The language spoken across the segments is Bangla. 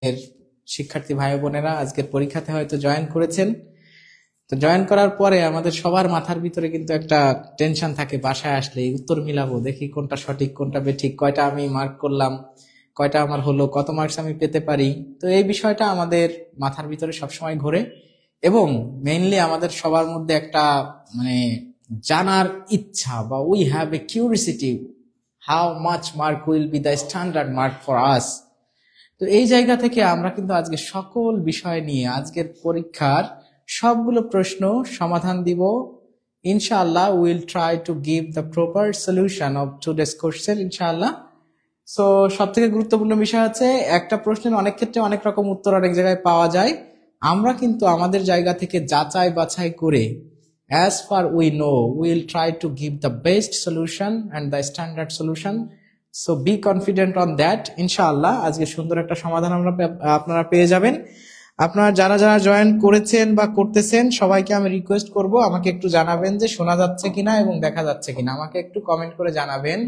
এর শিক্ষার্থী ভাই বোনেরা আজকের পরীক্ষাতে হয়তো জয়েন করেছেন। তো জয়েন করার পরে আমাদের সবার মাথার ভিতরে কিন্তু একটা টেনশন থাকে, বাসায় আসলে উত্তর মিলাবো, দেখি কোনটা সঠিক কোনটা বেঠিক, কয়টা আমি মার্ক করলাম, কয়টা আমার হলো, কত মার্কস আমি পেতে পারি। তো এই বিষয়টা আমাদের মাথার ভিতরে সবসময় ঘোরে এবং মেইনলি আমাদের সবার মধ্যে একটা মানে জানার ইচ্ছা বা we have a curiosity, how much mark will be the standard mark for us. তো এই জায়গা থেকে আমরা কিন্তু আজকে সকল বিষয় নিয়ে আজকের পরীক্ষার সবগুলো প্রশ্ন সমাধান দিব ইনশাআল্লাহ। Will try to give the proper solution of today's question ইনশাআল্লাহ। সো সব থেকে গুরুত্বপূর্ণ বিষয় হচ্ছে একটা প্রশ্নের অনেক ক্ষেত্রে অনেক রকম উত্তর অনেক জায়গায় পাওয়া যায়। আমরা কিন্তু আমাদের জায়গা থেকে যাচাই বাছাই করে as far we know we'll try to give the best solution and the standard solution. So be confident on that ইনশাআল্লাহ। আজকে সুন্দর একটা সমাধান আপনারা পেয়ে যাবেন। আপনারা যারা যারা জয়েন করেছেন বা করতেছেন সবাইকে আমি রিকোয়েস্ট করব আমাকে একটু জানাবেন যে শোনা যাচ্ছে কিনা এবং দেখা যাচ্ছে কিনা। আমাকে একটু কমেন্ট করে জানাবেন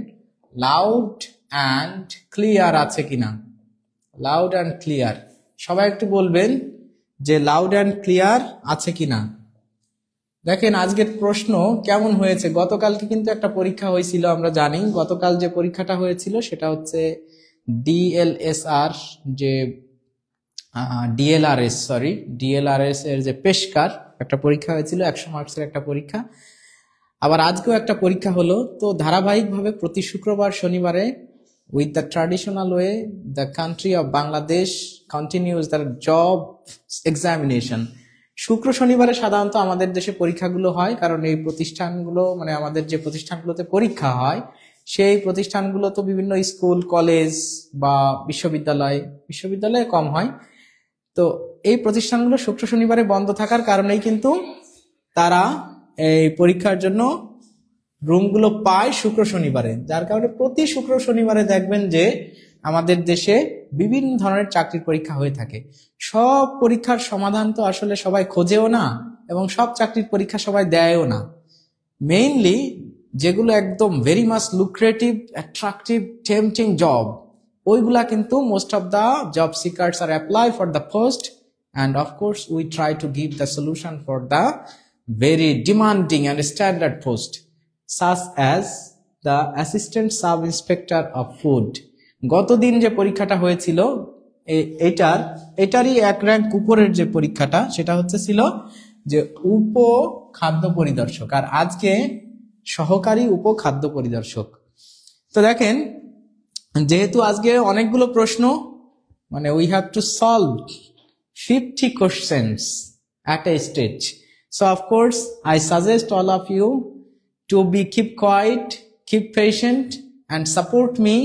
লাউড অ্যান্ড ক্লিয়ার আছে কিনা। লাউড অ্যান্ড ক্লিয়ার সবাই একটু বলবেন যে লাউড অ্যান্ড ক্লিয়ার আছে কিনা। দেখেন আজকের প্রশ্ন কেমন হয়েছে। গতকালকে কিন্তু একটা পরীক্ষা হয়েছিল, আমরা জানি গতকাল যে পরীক্ষাটা হয়েছিল সেটা হচ্ছে ডিএলএসআর যে ডিএলআরএস এর যে পেশকার একটা পরীক্ষা হয়েছিল, 100 মার্কসের একটা পরীক্ষা। আবার আজকেও একটা পরীক্ষা হলো। তো ধারাবাহিকভাবে প্রতি শুক্রবার শনিবারে with the traditional way the country of Bangladesh continues the job examination. শুক্র শনিবারে সাধারণত আমাদের দেশে পরীক্ষাগুলো হয়, কারণ এই প্রতিষ্ঠানগুলো মানে আমাদের যে প্রতিষ্ঠানগুলোতে পরীক্ষা হয় সেই প্রতিষ্ঠানগুলো তো বিভিন্ন স্কুল কলেজ বা বিশ্ববিদ্যালয়ে কম হয়। তো এই প্রতিষ্ঠানগুলো শুক্র শনিবারে বন্ধ থাকার কারণেই কিন্তু তারা এই পরীক্ষার জন্য রুমগুলো পায় শুক্র শনিবারে, যার কারণে প্রতি শুক্র শনিবারে দেখবেন যে আমাদের দেশে বিভিন্ন ধরনের চাকরির পরীক্ষা হয়ে থাকে। সব পরীক্ষার সমাধান তো আসলে সবাই খোঁজেও না এবং সব চাকরির পরীক্ষা সবাই দেয়ও না। মেইনলি যেগুলো একদম very much lucrative, attractive, tempting job, ওইগুলা কিন্তু most of the job seekers are apply for the post, and of course we try to give the solution for the very demanding and standard post such as the assistant sub inspector of food. গতদিন যে পরীক্ষাটা হয়েছিল এটারই এক র্যাঙ্ক উপরের যে পরীক্ষাটা সেটা ছিল যে উপ খাদ্য পরিদর্শক, আর আজকে সহকারী উপ খাদ্য পরিদর্শক। তো দেখেন যেহেতু আজকে অনেকগুলো প্রশ্ন মানে we have to solve 50 questions at a stage. So of course I suggest all of you to keep quiet, keep patient and support me,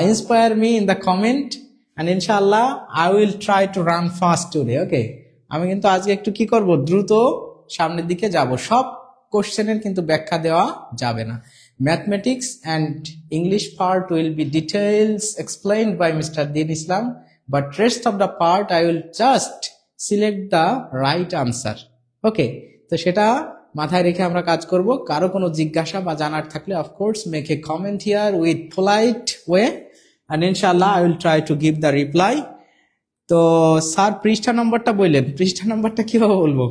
inspire me in the comment, and inshallah I will try to run fast today. Okay, আমি কিন্তু আজকে একটু কি করব, দ্রুত সামনের দিকে যাব। সব কোশ্চেনের কিন্তু ব্যাখ্যা দেওয়া যাবে না। Mathematics and English part will be details explained by Mr. Din Islam, but rest of the part I will just select the right answer. Okay, তো সেটা মাথায় রেখে আমরা কাজ করব। কারো কোনো জিজ্ঞাসা বা জানার থাকলে of course make a comment here with polite way and ইনশাআল্লাহ I will try to give the reply. তো স্যার পৃষ্ঠা নম্বরটা বললেন, পৃষ্ঠা নম্বরটা কিভাবে বলবো,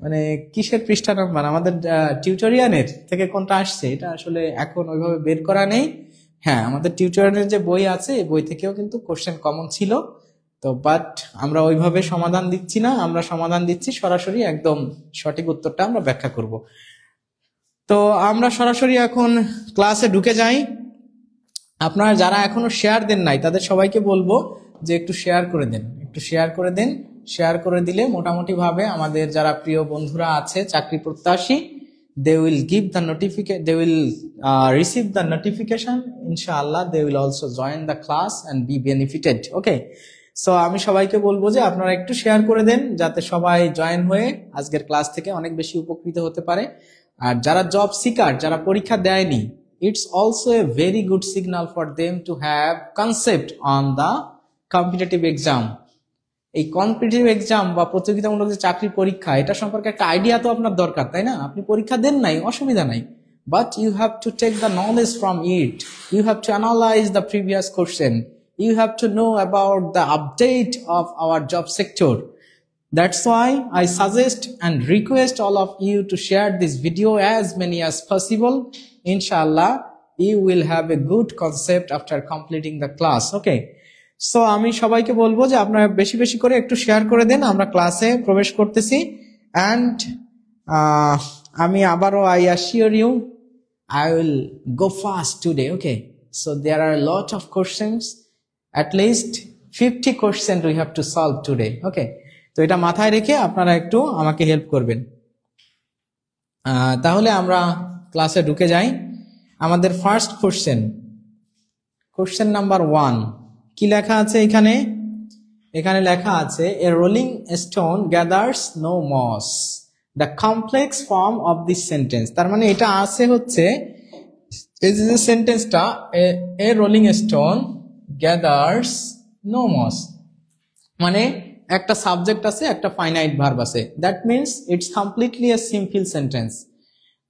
মানে কিসের পৃষ্ঠা নম্বর? আমাদের টিউটোরিয়ালের থেকে কোনটা আসছে এটা আসলে এখন ওইভাবে বের করা নেই। হ্যাঁ, আমাদের টিউটোরিয়ালের যে বই আছে এই বই থেকেও কিন্তু কোশ্চেন কমন ছিল। তো বাট আমরা ওইভাবে সমাধান দিচ্ছি না, আমরা সমাধান দিচ্ছি সরাসরি একদম সঠিক উত্তরটা আমরা ব্যাখ্যা করব। তো আমরা সরাসরি এখন ক্লাসে ঢুকে যাই। আপনারা যারা এখনো শেয়ার দেন নাই তাদের সবাইকে বলবো যে একটু শেয়ার করে দেন, শেয়ার করে দিলে মোটামুটি ভাবে আমাদের যারা প্রিয় বন্ধুরা আছে চাকরি প্রত্যাশী, they will receive the notification, inshallah they will also join the class and be benefited. Okay, so আমি সবাইকে বলবো যে আপনারা একটু শেয়ার করে দেন যাতে সবাই জয়েন হয়ে আজকের ক্লাস থেকে অনেক বেশি উপকৃত হতে পারে। আর যারা জব সিকার, যারা পরীক্ষা দেয়নি, it's also a very good signal for them to have concept on the competitive exam. এই কম্পিটিটিভ এক্সাম বা প্রতিযোগিতামূলক যে চাকরির পরীক্ষা, এটা সম্পর্কে একটা আইডিয়া তো আপনার দরকার, তাই না? আপনি পরীক্ষা দেন নাই, অসুবিধা নাই, but you have to take the knowledge from it, you have to analyse the previous question, you have to know about the update of our job sector. That's why I suggest and request all of you to share this video as many as possible. Inshallah, you will have a good concept after completing the class. Okay, so আমি সবাইকে বলবো যে আপনারা বেশি বেশি করে একটু শেয়ার করে দেন, আমরা ক্লাসে প্রবেশ করতেছি। and আমি আবারও I assure you I will go fast today. Okay, so there are a lot of questions, at least 50 questions we have to solve today. Okay, তো এটা মাথায় রেখে আপনারা একটু আমাকে হেল্প করবেন। তাহলে আমরা ক্লাসে ঢুকে যাই। আমাদের ফার্স্ট কোশ্চেন নাম্বার 1 কি লেখা আছে এখানে? এখানে লেখা আছে a rolling stone gathers no moss, the complex form of this sentence. তার মানে এটা আছে হচ্ছে এই যে সেন্টেন্সটা, a rolling stone gathers no moss, মানে একটা সাবজেক্ট আছে, একটা ফাইনাইট ভার্ব আছে, that means it's completely a simple sentence.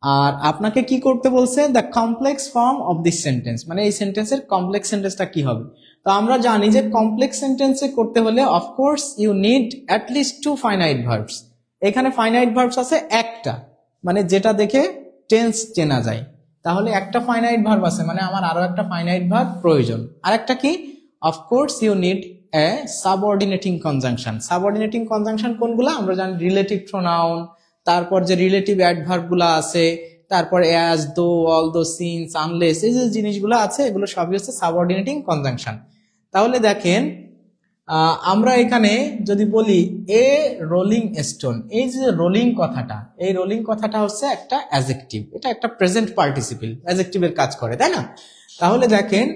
আর আপনাকে কি করতে বলছে? The complex form of this sentence, মানে এই সেন্টেন্সের কমপ্লেক্স সেন্টেন্সটা কি হবে। তো আমরা জানি যে কমপ্লেক্স সেন্টেন্সে করতে হলে of course you need at least 2 finite verbs. এখানে ফাইনাইট ভার্বস আছে একটা, মানে যেটা দেখে টেন্স চেনা যায়। তাহলে একটা ফাইনাইট ভার্ব আছে, মানে আমার আরো একটা ফাইনাইট ভার্ব প্রয়োজন। আর একটা কি? Of course you need a subordinating conjunction. Subordinating conjunction কোনগুলা? আমরা জানি রিলেটিভ প্রোনাউন, তারপর যে রিলেটিভ অ্যাডভার্ব গুলা আছে, তারপর অ্যাজ, দো, অল দো, সিন্স, আনলেস, এই যে জিনিসগুলো আছে এগুলো সবই হচ্ছে সাবঅর্ডিনেটিং কনজাংশন। তাহলে দেখেন আমরা এখানে যদি বলি এ রোলিং স্টোন, এই যে রোলিং কথাটা, এই রোলিং কথাটা হচ্ছে একটা অ্যাডজেক্টিভ, এটা একটা প্রেজেন্ট পার্টিসিপল, অ্যাডজেক্টিভের কাজ করে, তাই না? তাহলে দেখেন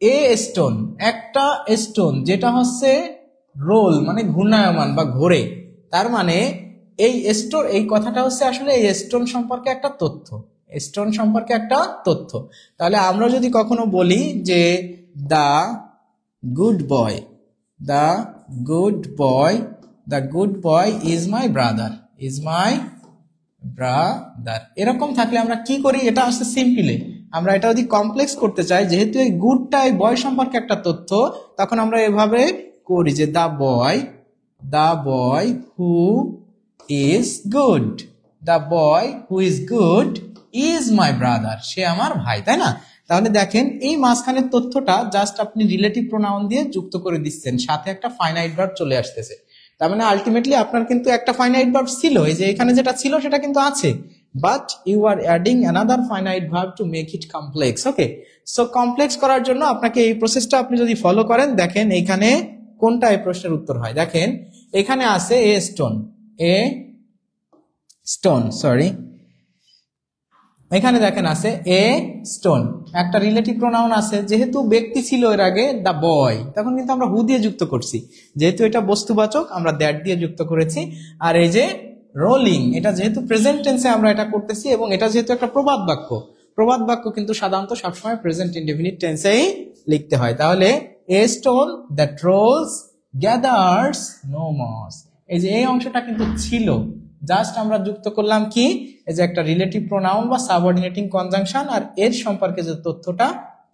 এ স্টোন, একটা স্টোন যেটা হচ্ছে রোল মানে ঘূর্ণায়মান বা ঘোরে, তার মানে এই স্টোন, এই কথাটা হচ্ছে আসলে এই স্টোন সম্পর্কে একটা তথ্য, স্টোন সম্পর্কে একটা তথ্য। তাহলে আমরা যদি কখনো বলি যে the good boy, the good boy, the good boy is my brother, is my brother, এরকম থাকলে আমরা কি করি? এটা হচ্ছে সিম্পলে। আমরা এটা যদি কমপ্লেক্স করতে চাই, যেহেতু এই গুডটা এই বয় সম্পর্কে একটা তথ্য, তখন আমরা এভাবে করি যে the boy who is good, the boy who is good is my brother, সে আমার ভাই, তাই না? তাহলে দেখেন এই মাঝখানের তথ্যটা জাস্ট আপনি রিলেটিভ প্রোনাউন দিয়ে যুক্ত করে দিচ্ছেন, সাথে একটা ফাইনাইট ভার্ব চলে আসতেছে। তার মানে আলটিমেটলি আপনার কিন্তু একটা ফাইনাইট ভার্ব ছিল, এই যে এখানে যেটা ছিল সেটা কিন্তু আছে, but you are adding another finite verb to make it complex. Okay, so complex করার জন্য আপনাকে এই প্রসেসটা আপনি যদি ফলো করেন, দেখেন এইখানে কোনটা এই প্রশ্নের উত্তর হয়। দেখেন এখানে আছে এ স্টোন, সরি, এখানে দেখেন আছে এ স্টোন, একটা রিলেটিভ প্রোনাউন আছে, যেহেতু ব্যক্তি ছিল এর আগে দ্য বয়, তখন কিন্তু আমরা হু দিয়ে যুক্ত করছি, যেহেতু এটা বস্তুবাচক আমরা দ্যাট দিয়ে যুক্ত করেছি। আর এই যে রোলিং, এটা যেহেতু প্রেজেন্ট টেন্সে আমরা এটা করতেছি, এবং এটা যেহেতু একটা প্রবাদ বাক্য কিন্তু সাধারণত সবসময় প্রেজেন্ট ইনডেফিনিট টেন্সেই লিখতে হয়। তাহলে a stone that rolls gathers no moss, এই যে এই অংশটা কিন্তু ছিল, জাস্ট আমরা যুক্ত করলাম কি, এই যে একটা রিলেটিভ প্রোনাউন বা সাবঅর্ডিনেটিং কনজাংশন, আর এর সম্পর্কে যে তথ্যটা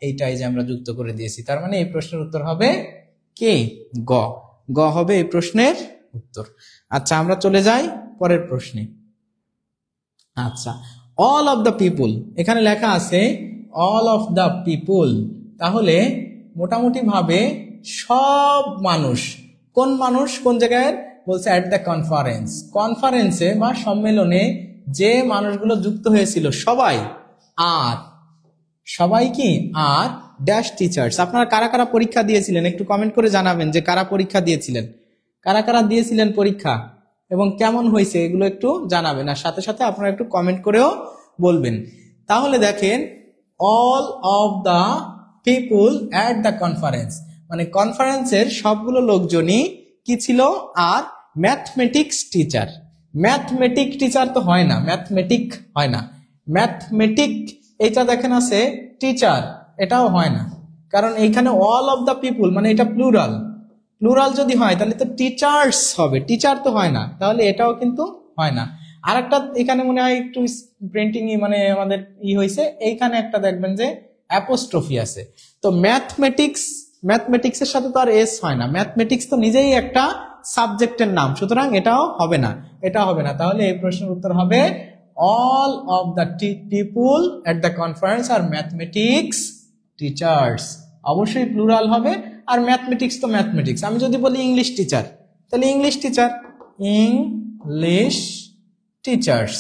এইটাই যে আমরা যুক্ত করে দিয়েছি। তার মানে এই প্রশ্নের উত্তর হবে কি? গ হবে এই প্রশ্নের উত্তর। আচ্ছা, আমরা চলে যাই পরের প্রশ্নে। আচ্ছা, অল অফ দ্য পিপুল, এখানে লেখা আছে অল অফ দ্য পিপুল, তাহলে মোটামুটি ভাবে সব মানুষ, কোন মানুষ, কোন জায়গায় বলছে? অ্যাট দ্য কনফারেন্সে বা সম্মেলনে যে মানুষগুলো যুক্ত হয়েছিল সবাই, আর সবাই কি? আর ড্যাশ টিচার্স। আপনারা কারা কারা পরীক্ষা দিয়েছিলেন একটু কমেন্ট করে জানাবেন যে কারা পরীক্ষা দিয়েছিলেন, কারা কারা দিয়েছিলেন পরীক্ষা এবং কেমন হয়েছে, এগুলো একটু জানাবেন। আর সাথে সাথে আপনারা একটু কমেন্ট করেও বলবেন। তাহলে দেখেন all of the people at the conference, মানে কনফারেন্সের সবগুলো লোকজনই কি ছিল? আর ম্যাথমেটিক্স টিচার, ম্যাথমেটিক টিচার তো হয় না, ম্যাথমেটিক হয় না, ম্যাথমেটিক এটা দেখেন আছে টিচার, এটাও হয় না, কারণ এইখানে অল অফ দ্য পিপুল মানে এটা প্লুরাল, প্লুরাল যদি হয় তাহলে তো টিচার্স হবে, টিচার তো হয় না, তাহলে এটাও কিন্তু হয় না। আর একটা এখানে মনে হয় একটু প্রিন্টিং মানে আমাদের হয়েছে, এইখানে একটা দেখবেন যে অ্যাপোস্ট্রফি আছে, তো ম্যাথমেটিক্স ম্যাথমেটিক্সের সাথে তো আর এস হয় না, ম্যাথমেটিক্স তো নিজেই একটা সাবজেক্টের নাম, সুতরাং এটাও হবে না, এটা হবে না। তাহলে এই প্রশ্নের উত্তর হবে all of the people at the conference are mathematics teachers. অবশ্যই প্লুরাল হবে, আর ম্যাথমেটিক্স তো ম্যাথমেটিক্স। আমি যদি বলি ইংলিশ টিচার, তাহলে English teacher, English teachers,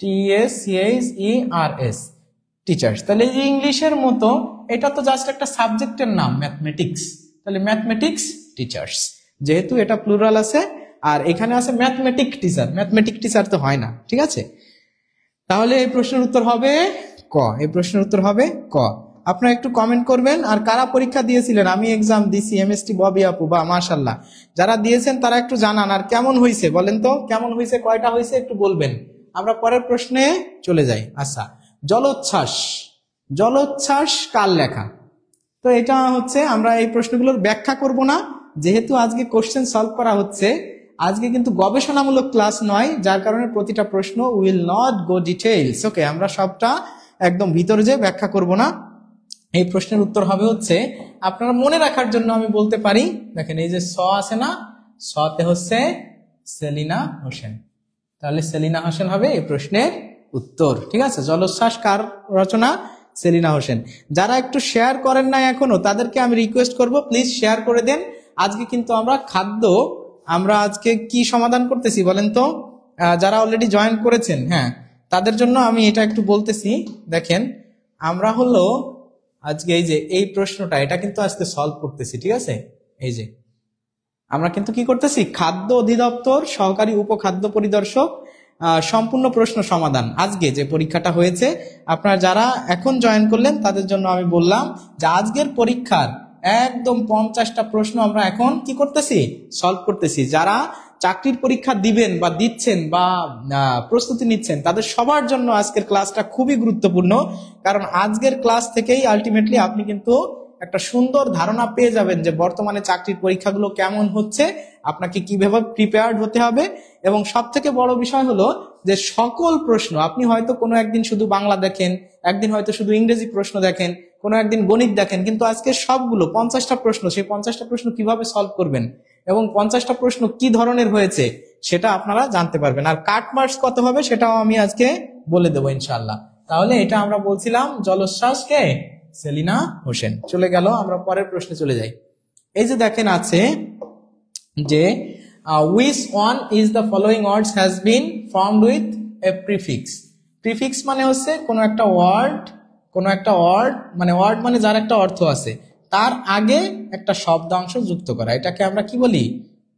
TACHERS, teachers. তাহলে ইংলিশের মতো এটা তো জাস্ট একটা সাবজেক্টের নাম ম্যাথমেটিক্স, তাহলে ম্যাথমেটিক্স টিচার্স, যেহেতু এটা প্লুরাল আছে আর এখানে আছে ম্যাথমেটিক টিচার, ম্যাথমেটিক টিচার তো হয় না, ঠিক আছে। তাহলে এই প্রশ্নের উত্তর হবে ক, এই প্রশ্নের উত্তর হবে ক। আপনারা একটু কমেন্ট করবেন। আর কারা পরীক্ষা দিয়েছিলেন, আমি এক্সাম দিছি, MST ববি আপু, বা মাশাআল্লাহ, যারা দিয়েছেন তারা একটু জানান। আর কেমন হয়েছে বলেন তো, কেমন হয়েছে, কয়টা হয়েছে একটু বলবেন। আমরা পরের প্রশ্নে চলে যাই। আচ্ছা, জলোচ্ছ্বাস, জলোচ্ছ্বাস কার লেখা? তো এটা হচ্ছে, আমরা এই প্রশ্নগুলোর ব্যাখ্যা করব না, যেহেতু আজকে কোশ্চেন সলভ করা হচ্ছে, আজকে কিন্তু গবেষণামূলক ক্লাস নয়, যার কারণে প্রতিটা প্রশ্ন উইল নট গো ডিটেইলস। ওকে, আমরা সবটা একদম ভিতরে যে ব্যাখ্যা করব না। এই প্রশ্নের উত্তর হবে হচ্ছে, আপনারা মনে রাখার জন্য আমি বলতে পারি, দেখেন এই যে স আছে না, সতে হচ্ছে সেলিনা হোসেন, তাহলে সেলিনা হোসেন হবে এই প্রশ্নের উত্তর, ঠিক আছে। জলোচ্ছ্বাস কার রচনা? সেলিনা হোসেন। যারা একটু শেয়ার করেন না এখনো, তাদেরকে আমি রিকোয়েস্ট করব প্লিজ শেয়ার করে দেন। আজকে কিন্তু আমরা খাদ্য, আমরা আজকে কি সমাধান করতেছি বলেন তো? যারা অলরেডি জয়েন করেছেন, হ্যাঁ, তাদের জন্য আমি এটা একটু বলতেছি। দেখেন, আমরা হলো আজকে এই যে এই প্রশ্নটা, এটা কিন্তু আজকে সলভ করতেছি, ঠিক আছে। এই যে আমরা কিন্তু কি করতেছি, খাদ্য অধিদপ্তর সহকারী উপখাদ্য পরিদর্শক সম্পূর্ণ প্রশ্ন সমাধান। আজকে যে পরীক্ষাটা হয়েছে, আপনারা যারা এখন জয়েন করলেন তাদের জন্য আমি বললাম যে আজকের পরীক্ষার একদম 50টা প্রশ্ন আমরা এখন কি করতেছি, সলভ করতেছি। যারা চাকরির পরীক্ষা দিবেন বা দিচ্ছেন বা প্রস্তুতি নিচ্ছেন, তাদের সবার জন্য আজকের ক্লাসটা খুবই গুরুত্বপূর্ণ। কারণ আজকের ক্লাস থেকেই আলটিমেটলি আপনি কিন্তু একটা সুন্দর ধারণা পেয়ে যাবেন যে বর্তমানে চাকরির পরীক্ষাগুলো কেমন হচ্ছে, আপনাকে কিভাবে প্রিপেয়ার্ড হতে হবে। এবং সব থেকে বড় বিষয় হলো যে সকল প্রশ্ন, আপনি হয়তো কোনো একদিন শুধু বাংলা দেখেন, একদিন হয়তো শুধু ইংরেজি প্রশ্ন দেখেন, কোনো একদিন গণিত দেখেন, কিন্তু আজকে সবগুলো 50টা প্রশ্ন, সেই 50টা প্রশ্ন কিভাবে সলভ করবেন এবং 50টা প্রশ্ন কি ধরনের হয়েছে সেটা আপনারা জানতে পারবেন। আর কাট মার্কস কত হবে সেটাও আমি আজকে বলে দেবো ইনশাআল্লাহ। তাহলে এটা আমরা বলছিলাম জলোচ্ছ্বাস কে? সেলিনা হোসেন। চলে গেল, আমরা পরের প্রশ্নে চলে যাই। এই যে দেখেন আছে যে which one is the following words has been formed with a prefix. Prefix মানে হচ্ছে কোনো একটা ওয়ার্ড, মানে ওয়ার্ড মানে যার একটা অর্থ আছে, তার আগে একটা শব্দাংশ যুক্ত করা, এটাকে আমরা কি বলি?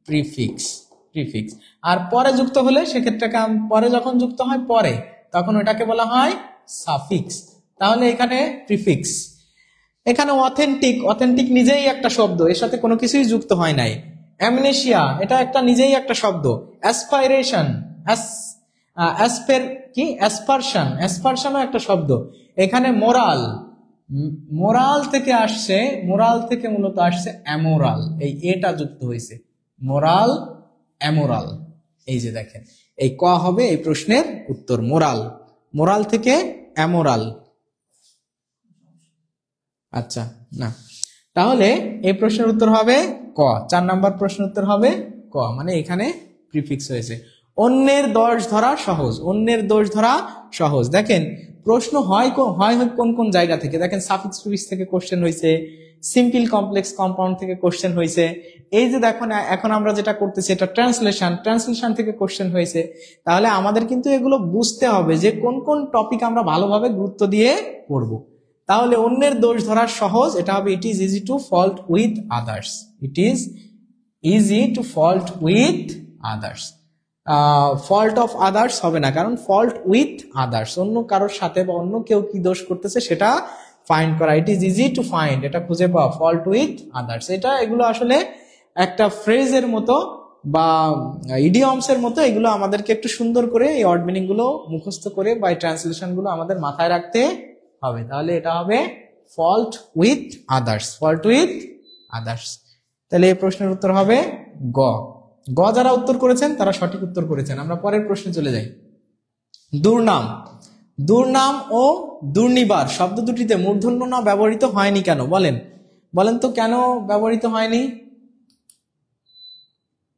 প্রিফিক্স। প্রিফিক্স। আর পরে যুক্ত হলে সেক্ষেত্রে, পরে যখন যুক্ত হয় পরে, তখন ওটাকে বলা হয় সাফিক্স। তাহলে এখানে প্রিফিক্স। এখানে অথেন্টিক, অথেন্টিক নিজেই একটা শব্দ, এর সাথে কোনো কিছুই যুক্ত হয় নাই। অ্যামনেশিয়া, এটা একটা নিজেই একটা শব্দ। অ্যাসপাইরেশন, অ্যাসপারশন, অ্যাসপারশনও একটা শব্দ। এখানে মোরাল, মোরাল থেকে আসছে, মোরাল থেকে মূলত আসছে অ্যামোরাল, এই এটা যুক্ত হয়েছে, মোরাল, অ্যামোরাল। এই যে দেখেন, এই ক হবে এই প্রশ্নের উত্তর, মোরাল। মোরাল থেকে অ্যামোরাল। আচ্ছা, না, তাহলে এই প্রশ্নের উত্তর হবে ক। 4 নাম্বার প্রশ্নের উত্তর হবে ক, মানে এখানে প্রিফিক্স হয়েছে। অন্যের দোষ ধরা সহজ, অন্যের দোষ ধরা সহজ। দেখেন প্রশ্ন হয় কোন কোন জায়গা থেকে, দেখেন সাফিক্স প্রিফিক্স থেকে কোশ্চেন হয়েছে, সিম্পল কমপ্লেক্স কম্পাউন্ড থেকে কোশ্চেন হয়েছে। এই যে দেখুন এখন আমরা যেটা করতেছি এটা ট্রান্সলেশন থেকে কোশ্চেন হয়েছে। তাহলে আমাদের কিন্তু এগুলো বুঝতে হবে যে কোন কোন টপিক আমরা ভালোভাবে গুরুত্ব দিয়ে পড়বো। তাহলে অন্যের দোষ ধরা সহজ, এটা হবে it is easy to fault with others. It is easy to fault with others. Fault of others হবে না, কারণ ফল্ট উইথ আদার্স, অন্য কারোর সাথে বা অন্য কেউ কি দোষ করতেছে সেটা ফাইন্ড করা। It is easy to find, এটা খুঁজে পাওয়া। ফল্ট উইথ আদার্স, এগুলো আসলে একটা ফ্রেজের মতো বা ইডিয়মস এর মতো, এগুলো আমাদেরকে একটু সুন্দর করে এই ওয়ার্ড মিনিং গুলো মুখস্থ করে বা ট্রান্সলেশন গুলো আমাদের মাথায় রাখতে হবে। তাহলে এটা হবে fault with others, fault with others. তাহলে এই প্রশ্নের উত্তর হবে গ। গ যারা উত্তর করেছেন তারা সঠিক উত্তর করেছেন। আমরা পরের প্রশ্নে চলে যাই। দুর্নাম, দুর্নাম ও দুর্নিবার শব্দ দুটিতে মূর্ধন্য না ব্যবহৃত হয়নি কেন বলেন? বলেন তো কেন ব্যবহৃত হয়নি?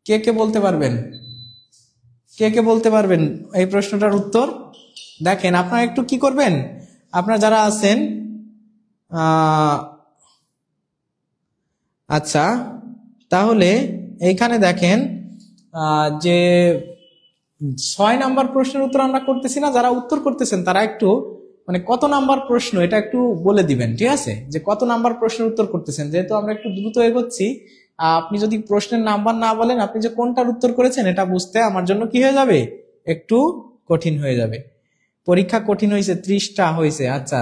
কে কে বলতে পারবেন? কে কে বলতে পারবেন এই প্রশ্নটার উত্তর? দেখেন আপনারা একটু কি করবেন, আপনারা যারা আছেন আচ্ছা তাহলে এইখানে দেখেন যে 6 নাম্বার প্রশ্নের উত্তর আমরা করতেছি না, যারা উত্তর করতেছেন তারা একটু মানে কত নাম্বার প্রশ্ন এটা একটু বলে দিবেন, ঠিক আছে? যে কত নাম্বার প্রশ্নের উত্তর করতেছেন, যেহেতু আমরা একটু দ্রুত এগোচ্ছি। আপনি যদি প্রশ্নের নাম্বার না বলেন, আপনি যে কোনটার উত্তর করেছেন এটা বুঝতে আমার জন্য কি হয়ে যাবে, একটু কঠিন হয়ে যাবে। পরীক্ষা কঠিন হয়েছে, 30টা হয়েছে। আচ্ছা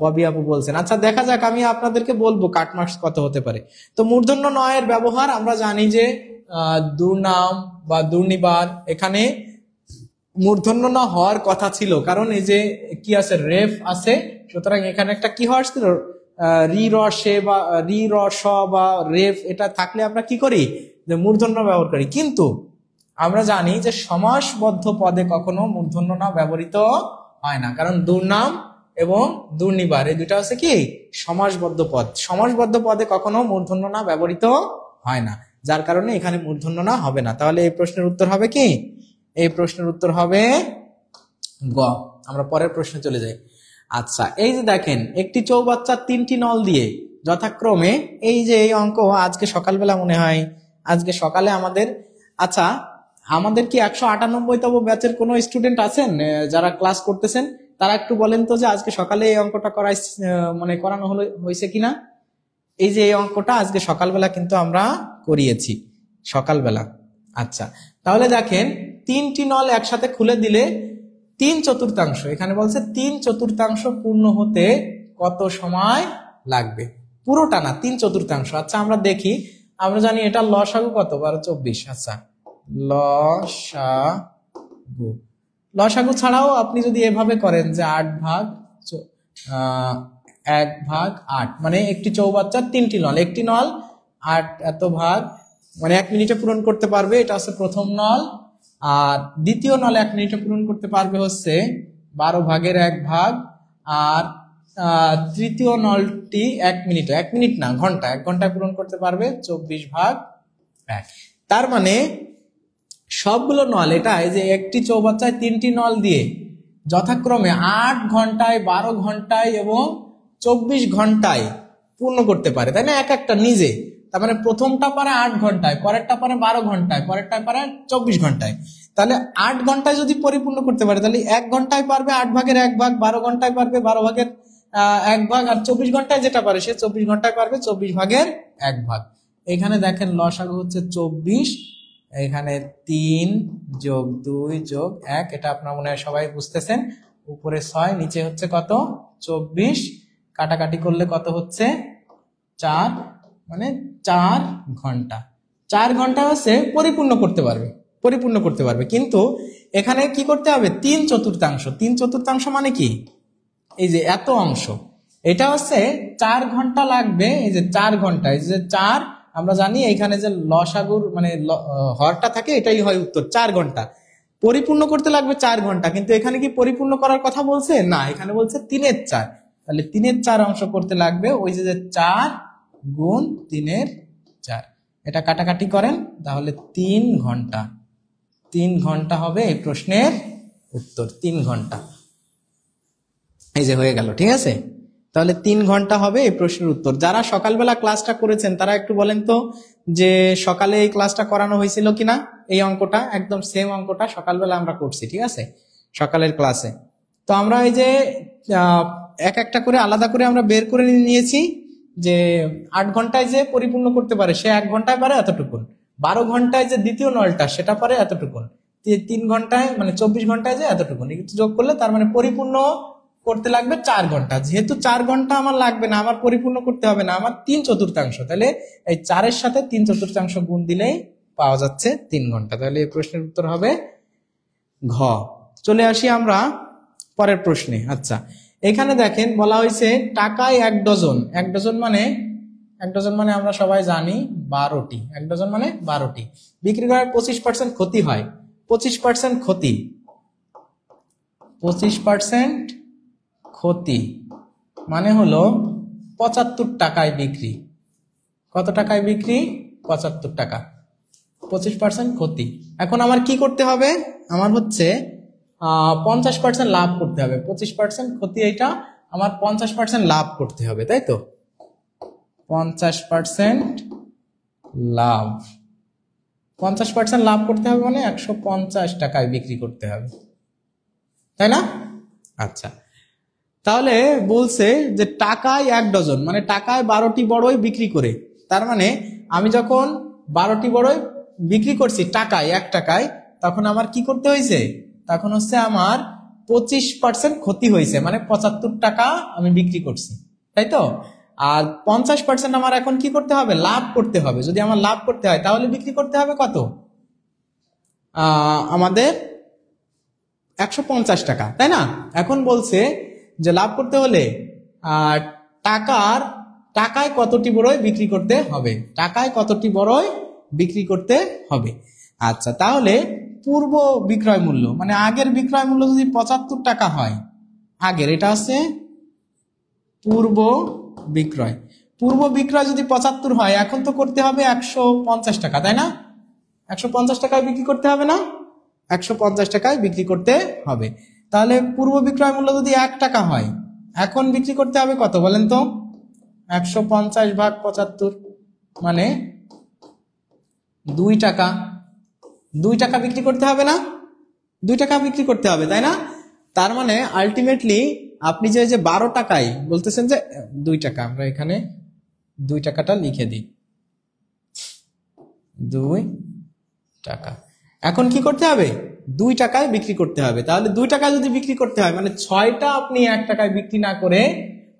ববি আপু বলছেন, আচ্ছা দেখা যাক, আমি আপনাদেরকে বলবো কাটমার্কস কত হতে পারে। তো মূর্ধন্য ন এর ব্যবহার আমরা জানি যে দুর্নাম বা দুর্নিবার, এখানে মূর্ধন্য ন হওয়ার কথা ছিল, কারণ এই যে কি আছে, রেফ আছে, সুতরাং এখানে একটা কি হওয়ার ছিল, রি র সে বা রি র স বা রেফ, এটা থাকলে আমরা কি করি, যে মূর্ধন্য ব্যবহার করি। কিন্তু আমরা জানি যে সমাসবদ্ধ পদে কখনো মূর্ধন্য ন ব্যবহৃত হয় না, কারণ দুর্নাম এবং দুর্নিবার এই দুটা হচ্ছে কি সমাসবদ্ধ পদ। সমাসবদ্ধ পদে কখনো মূর্ধন্য ন ব্যবহৃত হয় না, যার কারণে এখানে মূর্ধন্য ন হবে না। তাহলে এই প্রশ্নের উত্তর হবে কি, এই প্রশ্নের উত্তর হবে গ। আমরা পরের প্রশ্নে চলে যাই। আচ্ছা এই যে দেখেন, একটি চৌবাচ্চার 3টি নল দিয়ে যথাক্রমে, এই যে এই অঙ্ক আজকে সকালবেলা মনে হয়, আজকে সকালে আমাদের, আচ্ছা আমাদের কি 198তম ব্যাচের কোনো স্টুডেন্ট আছেন যারা ক্লাস করতেছেন? তারা একটু বলেন তো যে আজকে সকালে এই অঙ্কটা মানে করানো হয়েছে কিনা। এই যে এই অঙ্কটা আজকে সকালবেলা কিন্তু আমরা করিয়েছি সকালবেলা। আচ্ছা তাহলে দেখেন, 3টি নল একসাথে খুলে দিলে 3/4, এখানে বলছে 3/4 পূর্ণ হতে কত সময় লাগবে? পুরোটা না, 3/4। আচ্ছা আমরা দেখি, আমরা জানি এটা লসাগু কত, 12/24। আচ্ছা লসাগু ছাড়াও আপনি যদি এভাবে করেন যে 8/1/8, মানে একটি চৌবাচ্চার 3টি নল, একটি নল 8 এত ভাগ, মানে 1 মিনিটে পূরণ করতে পারবে, এটা হচ্ছে প্রথম নল। আর দ্বিতীয় নল 1 মিনিটে পূরণ করতে পারবে হচ্ছে 12/1 আর তৃতীয় নলটি 1 মিনিট, 1 মিনিট না ঘন্টা, 1 ঘন্টায় পূরণ করতে পারবে 24/1। তার মানে সবগুলো নল, এটা এই যে একটি চৌবাচ্চায় 3টি নল দিয়ে যথাক্রমে 8 ঘন্টায়, 12 ঘন্টায় এবং 24 ঘন্টায় পূর্ণ করতে পারে, তাই না? এক একটা নিজে, তার মানে প্রথমটা পারে 8 ঘন্টায়, পরেরটা পারে 12 ঘন্টায়, পরেরটা পারে 24 ঘন্টায়। তাহলে 8 ঘন্টায় যদি পরিপূর্ণ করতে পারে, তাহলে 1 ঘন্টায় পারবে 8/1, 12 ঘন্টায় পারবে 12/1, আর 24 ঘন্টায় যেটা পারে সে 24 ঘন্টায় পারবে 24/1। এখানে দেখেন লসাগু হচ্ছে 24, এখানে 3 + 2 + 1, এটা আপনারা মনে হয় সবাই বুঝতেছেন। উপরে 6, নিচে হচ্ছে কত 24, কাটাকাটি করলে কত হচ্ছে 4, মানে 4 ঘন্টা। 4 ঘন্টা হচ্ছে পরিপূর্ণ করতে পারবে, কিন্তু এখানে কি করতে হবে, 3/4। 3/4 মানে কি, এই যে এত অংশ, এটা হচ্ছে 4 ঘন্টা লাগবে। এই যে 4 ঘন্টা, এই যে 4, আমরা জানি এখানে যে লসাগুর মানে হরটা থাকে, এটাই হয় উত্তর। 4 ঘন্টা পরিপূর্ণ করতে লাগবে 4 ঘন্টা, কিন্তু এখানে কি পরিপূর্ণ করার কথা বলছে না, এখানে বলছে 3/4। তাহলে 3/4 অংশ করতে লাগবে, ওই যে 4 গুণ 3/4, এটা কাটাকাটি করেন, তাহলে 3 ঘন্টা। 3 ঘন্টা হবে এই প্রশ্নের উত্তর, 3 ঘন্টা। এই যে হয়ে গেল, ঠিক আছে? তাহলে 3 ঘন্টা হবে এই প্রশ্নের উত্তর। যারা সকালবেলা ক্লাসটা করেছেন তারা একটু বলেন তো যে সকালে এই ক্লাসটা করানো হয়েছিল কিনা, এই অঙ্কটা একদম সেম অঙ্কটা সকালবেলা আমরা করছি, ঠিক আছে, সকালের ক্লাসে। তো আমরা এই যে এক একটা করে আলাদা করে আমরা বের করে নিয়েছি যে 8 ঘন্টায় যে পরিপূর্ণ করতে পারে সে 1 ঘন্টায় পারে এতটুকুন, 12 ঘন্টায় যে দ্বিতীয় নলটা সেটা পারে এতটুকুন, 3 ঘন্টায় মানে 24 ঘন্টায় যে এতটুকুন, যোগ করলে তার মানে পরিপূর্ণ করতে লাগবে 4 ঘন্টা। যেহেতু 4 ঘন্টা আমার লাগবে না, আমার পরিপূর্ণ করতে হবে না, আমার 3/4, তাহলে এই 4-এর সাথে 3/4 গুণ দিলেই পাওয়া যাচ্ছে 3 ঘন্টা। তাহলে এই প্রশ্নের উত্তর হবে ঘ। চলে আসি আমরা পরের প্রশ্নে। আচ্ছা এখানে দেখেন বলা হয়েছে টাকায় 1 ডজন, 1 ডজন মানে আমরা সবাই জানি 12টি, 1 ডজন মানে 12টি, বিক্রি করার 25% ক্ষতি হয়। 25% ক্ষতি, 25% ক্ষতি মানে হলো 75 টাকায় বিক্রি। কত টাকায় বিক্রি? 75 টাকা। 25% ক্ষতি। এখন আমার কি করতে হবে? আমার হচ্ছে 50% লাভ করতে হবে। 25% ক্ষতি, এটা আমার 50% লাভ করতে হবে, তাই তো? 50% লাভ, 50% লাভ করতে হবে মানে 150 টাকায় বিক্রি করতে হবে, তাই না? আচ্ছা, তাহলে বলছে যে টাকায় 1 ডজন, মানে টাকায় 12টি বড়ই বিক্রি করে। তার মানে আমি যখন 12টি বড়ই বিক্রি করছি টাকায়, 1 টাকায়, তখন আমার কি করতে হয়েছে? তখন হচ্ছে আমার 25% ক্ষতি হয়েছে, মানে 75 টাকা আমি বিক্রি করছি, তাই তো? আর 50% আমার এখন কি করতে হবে? লাভ করতে হবে। যদি আমার লাভ করতে হয় তাহলে বিক্রি করতে হবে কত? আমাদের 150 টাকা, তাই না? এখন বলছে যে লাভ করতে হলে টাকায় কতটি বড়ই বিক্রি করতে হবে, টাকায় কতটি বড়ই বিক্রি করতে হবে। আচ্ছা, তাহলে পূর্ব বিক্রয় মূল্য, মানে আগের বিক্রয় মূল্য যদি 75 টাকা হয়, আগের, এটা আছে পূর্ব বিক্রয়। পূর্ব বিক্রয় যদি 75 হয়, এখন তো করতে হবে 150 টাকা, তাই না? 150 টাকায় বিক্রি করতে হবে না? 150 টাকায় বিক্রি করতে হবে। তাহলে পূর্ব বিক্রয় মূল্য যদি 1 টাকা হয়, এখন বিক্রি করতে হবে কত বলেন তো? 150 ভাগ 75, মানে 2 টাকা। 2 টাকা বিক্রি করতে হবে না? 2 টাকা বিক্রি করতে হবে, তাই না? তার মানে আলটিমেটলি আপনি যে 12 টাকায় বলতেছেন যে 2 টাকা, আমরা এখানে 2 টাকাটা লিখে দিই, 2 টাকা। এখন কি করতে হবে? 2 টাকায় বিক্রি করতে হবে। তাহলে 2 টাকা যদি বিক্রি করতে হয়, মানে 6টা আপনি 1 টাকায় বিক্রি না করে,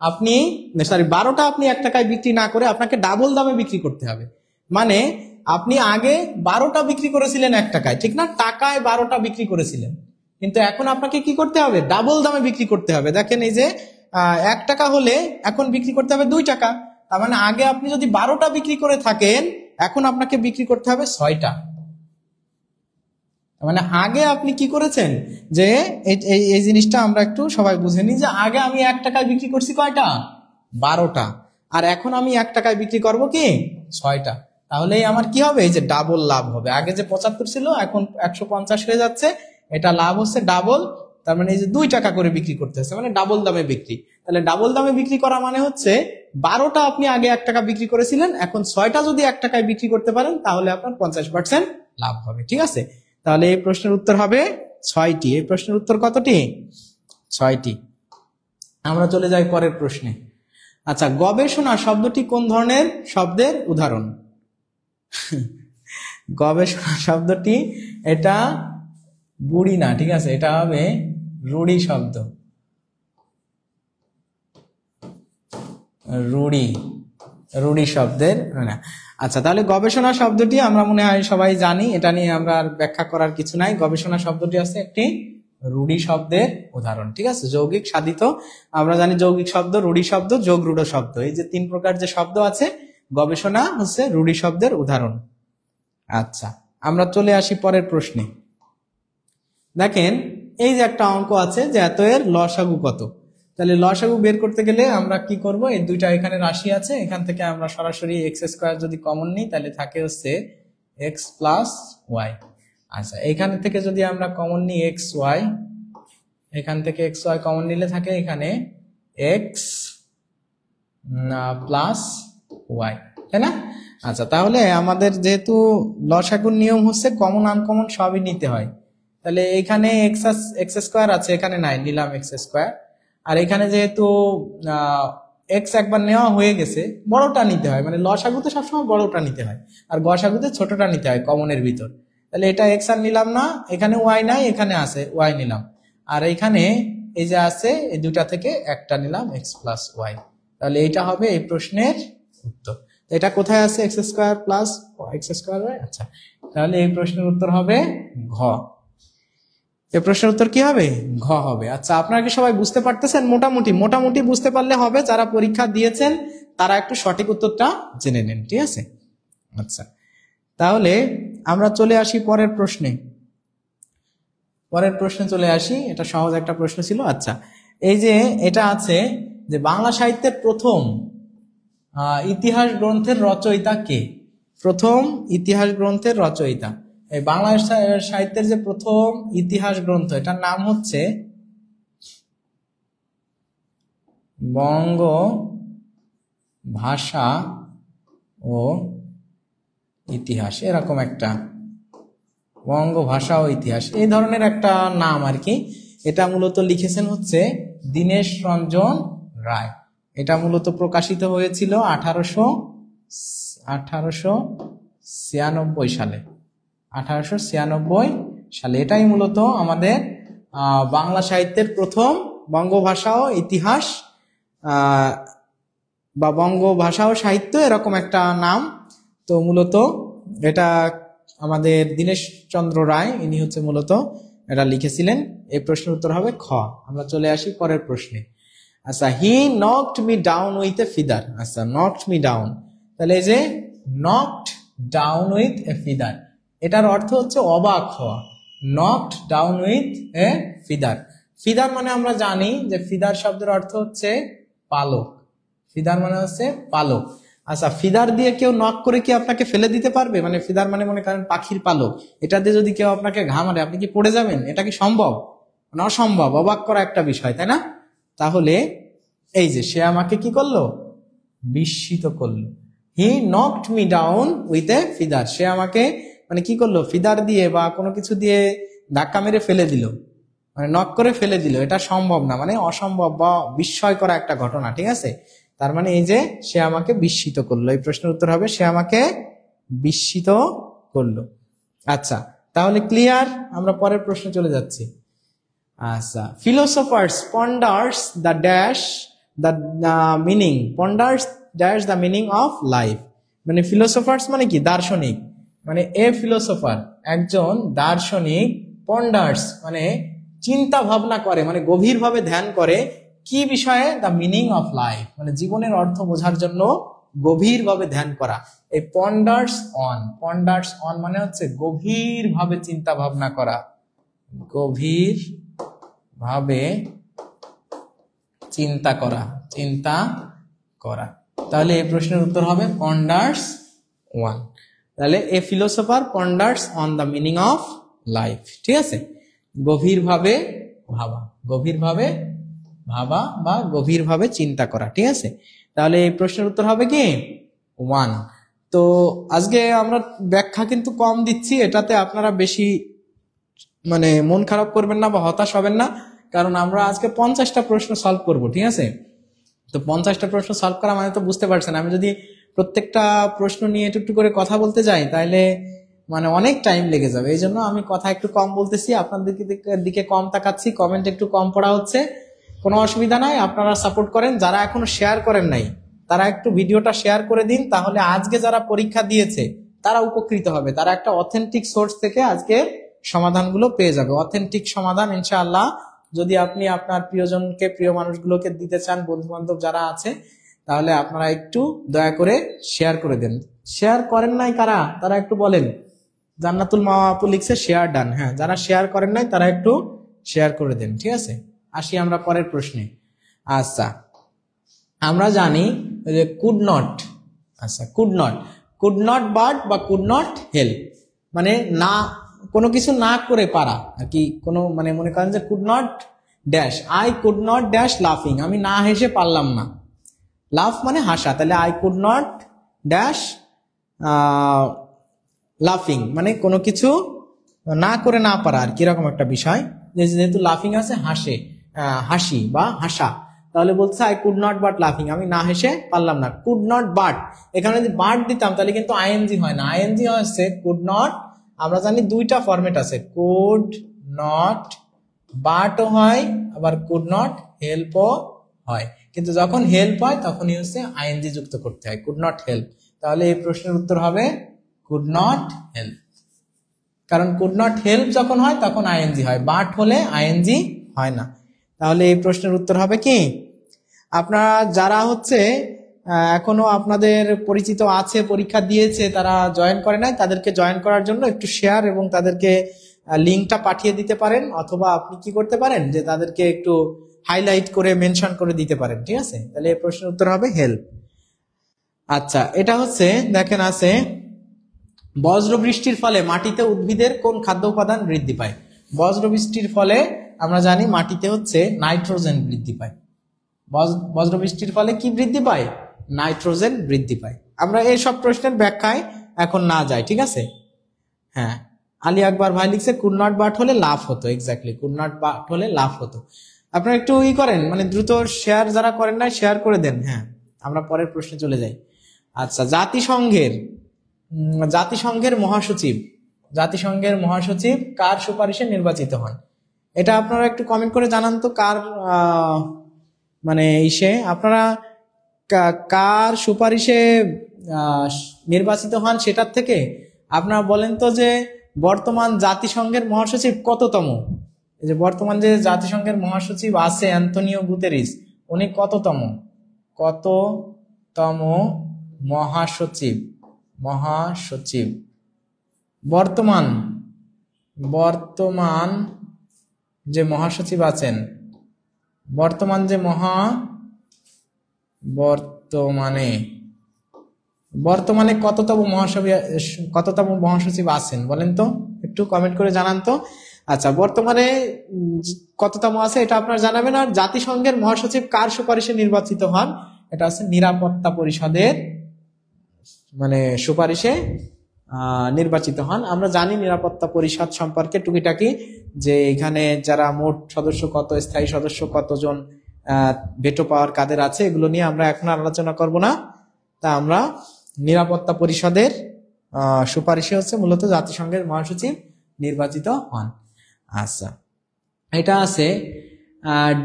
আপনি 12টা আপনি 1 টাকায় বিক্রি না করে আপনাকে ডাবল দামে বিক্রি করতে হবে। মানে আপনি আগে 12টা বিক্রি করেছিলেন 1 টাকায়, ঠিক না? টাকায় 12টা বিক্রি করেছিলেন, কিন্তু এখন আপনাকে কি করতে হবে? ডাবল দামে বিক্রি করতে হবে। দেখেন, এই যে 1 টাকা হলে এখন বিক্রি করতে হবে 2 টাকা। তার মানে আগে আপনি যদি 12টা বিক্রি করে থাকেন, এখন আপনাকে বিক্রি করতে হবে 6টা। মানে আগে আপনি কি করেছেন, যে এই জিনিসটা আমরা একটু সবাই বুঝে নিই, যে আগে আমি 1 টাকায় বিক্রি করছি কয়টা? 12টা। আর এখন আমি 1 টাকায় বিক্রি করব কি? 6টা। তাহলে আমার কি হবে? এই যে ডাবল লাভ হবে। আগে যে 75 ছিল, এখন 150 হয়ে যাচ্ছে, এটা লাভ হচ্ছে ডাবল। তার মানে এই যে 2 টাকা করে বিক্রি করতে হচ্ছে, মানে ডাবল দামে বিক্রি। তাহলে ডাবল দামে বিক্রি করা মানে হচ্ছে 12টা আপনি আগে 1 টাকা বিক্রি করেছিলেন, এখন 6টা যদি 1 টাকায় বিক্রি করতে পারেন, তাহলে আপনার 50% লাভ হবে। ঠিক আছে? তাহলে এই প্রশ্নের উত্তর হবে 6টি। এই প্রশ্নের উত্তর কতটি? 6টি। আমরা চলে যাই পরের প্রশ্নে। আচ্ছা, গবেষণা শব্দটি কোন ধরনের শব্দের উদাহরণ? গবেষণা শব্দটি, এটা বুড়ি না, ঠিক আছে? এটা হবে রুড়ি শব্দ, রুড়ি শব্দের না। আচ্ছা, তাহলে গবেষণা শব্দটি আমরা মনে হয় সবাই জানি, এটা নিয়ে আমরা আর ব্যাখ্যা করার কিছু নাই। গবেষণা শব্দটি আছে একটি রুড়ি শব্দের উদাহরণ, ঠিক আছে? যৌগিক সাধিত, আমরা জানি যৌগিক শব্দ, রুড়ি শব্দ, যোগ রূঢ় শব্দ, এই যে 3 প্রকার যে শব্দ আছে, গবেষণা হচ্ছে রুড়ি শব্দের উদাহরণ। আচ্ছা, আমরা চলে আসি পরের প্রশ্নে। দেখেন, এই যে একটা অঙ্ক আছে যে এত এর লসাগু কত। তাহলে লসাগু বের করতে গেলে আমরা কি করব? এই দুইটা এখানে রাশি আছে, এখান থেকে আমরা সরাসরি x² যদি কমন নিই, তাহলে থাকে হচ্ছে x + y। আচ্ছা, এখান থেকে যদি আমরা কমন নিই xy, এখান থেকে xy কমন নিলে থাকে এখানে x + y, তাই না? আচ্ছা, তাহলে আমাদের যেহেতু লসাগুর নিয়ম হচ্ছে কমন আনকমন সবই নিতে হয়, তাহলে এখানে x² আছে, এখানে নাই, নিলাম x²। আর এখানে যেহেতু x একবার নেওয়া হয়ে গেছে, বড়টা নিতে হয়, মানে লসাগুতে সবসময় বড়টা নিতে হয়, আর গসাগুতে ছোটটা নিতে হয় কমনের ভিতর। তাহলে এটা x আর নিলাম না, এখানে y নাই, এখানে আছে y নিলাম, আর এখানে এই যে আছে এই দুটা থেকে একটা নিলাম x + y। তাহলে এটা হবে এই প্রশ্নের উত্তর। এটা কোথায় আছে? x² + x²y। আচ্ছা, তাহলে এই প্রশ্নের উত্তর হবে ঘ। এই প্রশ্নের উত্তর কি হবে? ঘ হবে। আচ্ছা, আপনারা কি সবাই বুঝতে পারতেছেন? মোটামুটি বুঝতে পারলে হবে। যারা পরীক্ষা দিয়েছেন তারা একটু সঠিক উত্তরটা জেনে নেন, ঠিক আছে? আচ্ছা, তাহলে আমরা চলে আসি পরের প্রশ্নে। চলে আসি, এটা সহজ একটা প্রশ্ন ছিল। আচ্ছা, এই যে এটা আছে যে বাংলা সাহিত্যের প্রথম ইতিহাস গ্রন্থের রচয়িতা কে? প্রথম ইতিহাস গ্রন্থের রচয়িতা, এই বাংলা সাহিত্যের যে প্রথম ইতিহাস গ্রন্থ, এটার নাম হচ্ছে বঙ্গ ভাষা ও ইতিহাস, এরকম একটা বঙ্গ ভাষা ও ইতিহাস এই ধরনের একটা নাম আর কি। এটা মূলত লিখেছেন হচ্ছে দীনেশ রঞ্জন রায়। এটা মূলত প্রকাশিত হয়েছিল 1896 সালে। 1896 সালে। এটাই মূলত আমাদের বাংলা সাহিত্যের প্রথম বঙ্গভাষা ও ইতিহাস বা বঙ্গভাষা ও সাহিত্য, এরকম একটা নাম। তো মূলত এটা আমাদের দীনেশ চন্দ্র রায়, ইনি হচ্ছে মূলত এটা লিখেছিলেন। এই প্রশ্নের উত্তর হবে খ। আমরা চলে আসি পরের প্রশ্নে। আচ্ছা, he knocked me down with a feather. আচ্ছা, নকড মি ডাউন, তাহলে এই যে knocked down with a feather, এটার অর্থ হচ্ছে অবাক হওয়া। Knocked down with a feather, feather মানে আমরা জানি যে ফিদার শব্দের অর্থ হচ্ছে পালক। ফিদার মানে হচ্ছে পালক। আচ্ছা, ফিদার দিয়ে কেউ নক করে কি আপনাকে ফেলে দিতে পারবে? মানে ফিদার মানে মনে করেন পাখির পালক, এটা দিয়ে যদি কেউ আপনাকে ঘা মারে আপনি কি পড়ে যাবেন? এটা কি সম্ভব? মানে অসম্ভব, অবাক করা একটা বিষয়, তাই না? তাহলে এই যে সে আমাকে কি করলো? বিস্মিত করলো। He knocked me down with a feather, সে আমাকে মানে কি করলো? ফিদার দিয়ে বা কোনো কিছু দিয়ে ধাক্কা মেরে ফেলে দিল, মানে নক করে ফেলে দিল। এটা সম্ভব না, মানে অসম্ভব বা বিস্ময় করা একটা ঘটনা, ঠিক আছে? তার মানে এই যে সে আমাকে বিস্মিত করলো, এই প্রশ্নের উত্তর হবে সে আমাকে বিস্মিত করলো। আচ্ছা, তাহলে ক্লিয়ার? আমরা পরের প্রশ্নে চলে যাচ্ছি। আচ্ছা, philosophers ponders the dash the meaning, ponders dash the meaning of life, মানে philosophers মানে কি? দার্শনিক। মানে এ ফিলোসোফার, একজন দার্শনিক, ponders মানে চিন্তা ভাবনা করে, মানে গভীরভাবে ধ্যান করে কি বিষয়ে? দ্য মিনিং অফ লাইফ, মানে জীবনের অর্থ বোঝার জন্য গভীরভাবে ধ্যান করা। এই পন্ডার্স অন, পন্ডার্স অন মানে হচ্ছে গভীরভাবে চিন্তা ভাবনা করা, গভীর ভাবে চিন্তা করা, চিন্তা করা। তাহলে এই প্রশ্নের উত্তর হবে পন্ডার্স ওয়ান। তাহলে a philosopher ponders on the meaning of life, ঠিক আছে? গভীরভাবে ভাবা, গভীরভাবে ভাবা বা গভীরভাবে চিন্তা করা, ঠিক আছে? তাহলে এই প্রশ্নের উত্তর হবে কি? ওয়ান। তো আজকে আমরা ব্যাখ্যা কিন্তু কম দিচ্ছি, এটাতে আপনারা বেশি মানে মন খারাপ করবেন না বা হতাশ হবেন না, কারণ আমরা আজকে 50টা প্রশ্ন সলভ করব, ঠিক আছে? তো 50টা প্রশ্ন সলভ করা মানে তো বুঝতে পারছেন, আমি যদি প্রত্যেকটা প্রশ্ন নিয়ে একটু করে কথা বলতে যাই তাহলে মানে অনেক টাইম লেগে যাবে। এই জন্য আমি কথা একটু কম বলতেছি, আপনাদের দিকে কম তাকাচ্ছি, কমেন্ট একটু কম পড়া হচ্ছে, কোনো অসুবিধা নাই। আপনারা সাপোর্ট করেন, যারা এখনো শেয়ার করেন নাই তারা একটু ভিডিওটা শেয়ার করে দিন, তাহলে আজকে যারা পরীক্ষা দিয়েছে তারা উপকৃত হবে, তারা একটা অথেন্টিক সোর্স থেকে আজকে সমাধানগুলো পেয়ে যাবে, অথেন্টিক সমাধান ইনশাআল্লাহ। যদি আপনি আপনার প্রিয়জনকে, প্রিয় মানুষগুলোকে দিতে চান, বন্ধু বান্ধব যারা আছে, তাহলে আপনারা একটু দয়া করে শেয়ার করে দেন। শেয়ার করেন নাই কারা, তারা একটু বলেন। জান্নাতুল মাওয়া আপু লিখছে শেয়ার ডান। হ্যাঁ, যারা শেয়ার করেন নাই তারা একটু শেয়ার করে দেন, ঠিক আছে? আসি আমরা পরের প্রশ্নে। আচ্ছা, আমরা জানি যে কুড নট, আচ্ছা কুড নট বাট বা কুড নট হেল্প, মানে না কোনো কিছু না করে পারা আর কি। কোনো মানে মনে করেন যে could not dash, I could not dash লাফিং, আমি না হেসে পারলাম না। লাফ মানে হাসা, তাহলে আই কুড নট ড্যাশ লাফিং মানে কোনো কিছু না করে না পারা আর কিরকম একটা বিষয়। যেহেতু লাফিং আছে হাসে, হাসি বা হাসা, তাহলে বলছে আই কুড নট বাট লাফিং, আমি না হেসে পারলাম না। কুড নট বাট, এখানে যদি বাট দিতাম তাহলে কিন্তু আইএনজি হয় না, আইএনজি হচ্ছে কুড নট। আমরা জানি দুইটা ফরম্যাট আছে, কুড নট বাটও হয়, আবার কুড নট হেল্পও হয়, কিন্তু যখন হেল্প হয় তখনই হচ্ছে আইএনজি যুক্ত করতে হয়, কুড নট হেল্প। তাহলে এই প্রশ্নের উত্তর হবে কুড নট হেল্প, কারণ কুড নট হেল্প যখন হয় তখন আইএনজি হয়, বাট হলে আইএনজি হয় না। তাহলে এই প্রশ্নের উত্তর হবে কি? আপনারা যারা হচ্ছে এখনো আপনাদের পরিচিত আছে, পরীক্ষা দিয়েছে, তারা জয়েন করে নাই, তাদেরকে জয়েন করার জন্য একটু শেয়ার এবং তাদেরকে লিঙ্কটা পাঠিয়ে দিতে পারেন, অথবা আপনি কি করতে পারেন যে তাদেরকে একটু হাইলাইট করে মেনশন করে দিতে পারেন, ঠিক আছে? তাহলে এই প্রশ্নের উত্তর হবে হেল্প। আচ্ছা, এটা হচ্ছে দেখেন আছে বজ্র বৃষ্টির ফলে মাটিতে উদ্ভিদের কোন খাদ্য উপাদান বৃদ্ধি পায়? বজ্র বৃষ্টির ফলে আমরা জানি মাটিতে হচ্ছে নাইট্রোজেন বৃদ্ধি পায়। বজ্র বৃষ্টির ফলে কি বৃদ্ধি পায়? নাইট্রোজেন বৃদ্ধি পায়। আমরা এই সব প্রশ্নের ব্যাখ্যায় এখন না যাই, ঠিক আছে? হ্যাঁ, আলী আকবর ভাই লিখছে কুড নট বাট হলে লাভ হতো। এক্স্যাক্টলি, কুড নট বাট হলে লাভ হতো। আপনারা একটু করেন, মানে দ্রুত শেয়ার যারা করেন না শেয়ার করে দেন। হ্যাঁ, আমরা পরের প্রশ্নে চলে যাই। আচ্ছা, জাতিসংঘের মহাসচিব কার সুপারিশে নির্বাচিত হন? এটা আপনারা একটু কমেন্ট করে জানান তো, কার মানে আপনারা কার সুপারিশে নির্বাচিত হন সেটার থেকে আপনারা বলেন তো যে বর্তমান জাতিসংঘের মহাসচিব কততম? এই যে বর্তমান যে জাতিসংঘের মহাসচিব আছে অ্যান্তোনিও গুতেরিস, উনি কততম মহাসচিব? বর্তমান যে মহাসচিব আছেন, বর্তমানে কততম মহাসচিব আছেন বলেন তো, একটু কমেন্ট করে জানান তো। আচ্ছা, বর্তমানে কততম আছে এটা আপনারা জানাবেন। আর জাতিসংঘের মহাসচিব কার সুপারিশে নির্বাচিত হন? এটা হচ্ছে নিরাপত্তা পরিষদের সুপারিশে নির্বাচিত হন। আমরা জানি নিরাপত্তা পরিষদ সম্পর্কে টুকিটাকি, যে এখানে যারা মোট সদস্য কত, স্থায়ী সদস্য কতজন, ভেটো পাওয়ার কাদের আছে, এগুলো নিয়ে আমরা এখন আলোচনা করব না। তা আমরা নিরাপত্তা পরিষদের সুপারিশে হচ্ছে মূলত জাতিসংঘের মহাসচিব নির্বাচিত হন। আচ্ছা, এটা আছে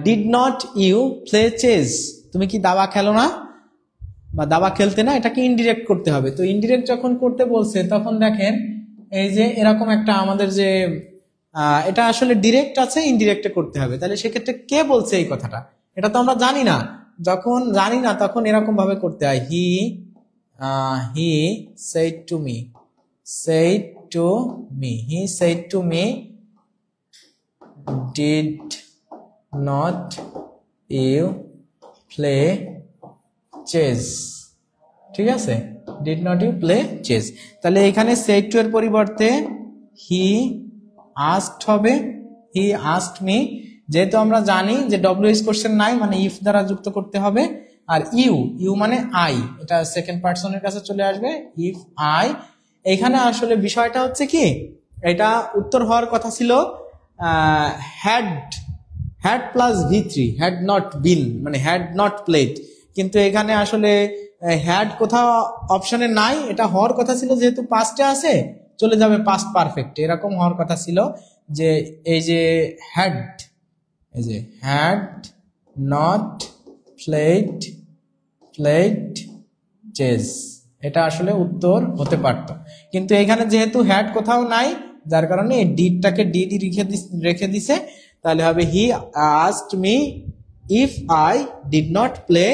did not you play chess? তুমি কি দাবা খেলো না বা দাবা খেলতে না? এটাকে ইনডিরেক্ট করতে হবে। তো ইনডিরেক্ট যখন করতে বলছে তখন দেখেন এই যে এরকম একটা আমাদের যে এটা আসলে ডিরেক্ট আছে, ইনডিরেক্টে করতে হবে। তাহলে সেক্ষেত্রে কে বলছে এই কথাটা? এটা তো আমরা জানি না। যখন জানি না তখন এরকম ভাবে করতে হয়, হি said to me, he said to me did not you play chess? ঠিক আছে, did not you play chess। তাহলে এখানে said to এর পরিবর্তে he asked হবে, he asked me। যেহেতু আমরা জানি যে WH কোশ্চেন নাই, মানে ইফ দ্বারা যুক্ত করতে হবে। আর ইউ মানে আই, এটা সেকেন্ড পার্সনের কাছে চলে আসবে, ইফ আই। এখানে আসলে বিষয়টা হচ্ছে কি, এটা উত্তর হওয়ার কথা ছিল had plus V3, had not been, মানে হ্যাড নট প্লেড। কিন্তু এখানে আসলে হ্যাড কোথাও অপশনে নাই, এটা হওয়ার কথা ছিল যেহেতু পাস্টে আছে চলে যাবে পাস্ট পারফেক্ট, এরকম হওয়ার কথা ছিল। যে এই যে হ্যাড নট প্লেড চেস, এটা আসলে উত্তর হতে পারত। কিন্তু এখানে যেহেতু হ্যাড কোথাও নাই, যার কারণে এই ডিডটাকে ডিডি রেখে দিছে। তাহলে হবে he asked me if I did not play.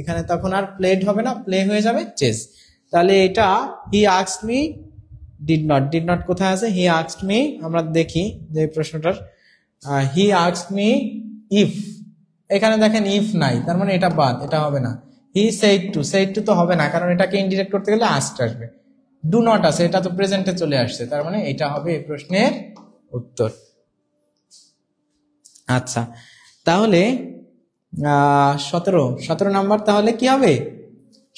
এখানে তখন আর প্লেড হবে না, প্লে হয়ে যাবে চেস। তাহলে এটা he asked me did not কোথায় আছে? হি আস্কড মি, আমরা দেখি যে প্রশ্নটার হি আস্কড মি ইফ, এখানে দেখেন ইফ নাই, তার মানে এটা বাদ, এটা হবে না। হি said to তো হবে না, কারণ এটাকে ইনডিরেক্ট করতে গেলে আস্কড আসবে। ডু নট আছে, এটা তো প্রেজেন্টে চলে আসছে, তার মানে এটা হবে এই প্রশ্নের উত্তর। আচ্ছা, তাহলে 17 নাম্বার তাহলে কি হবে?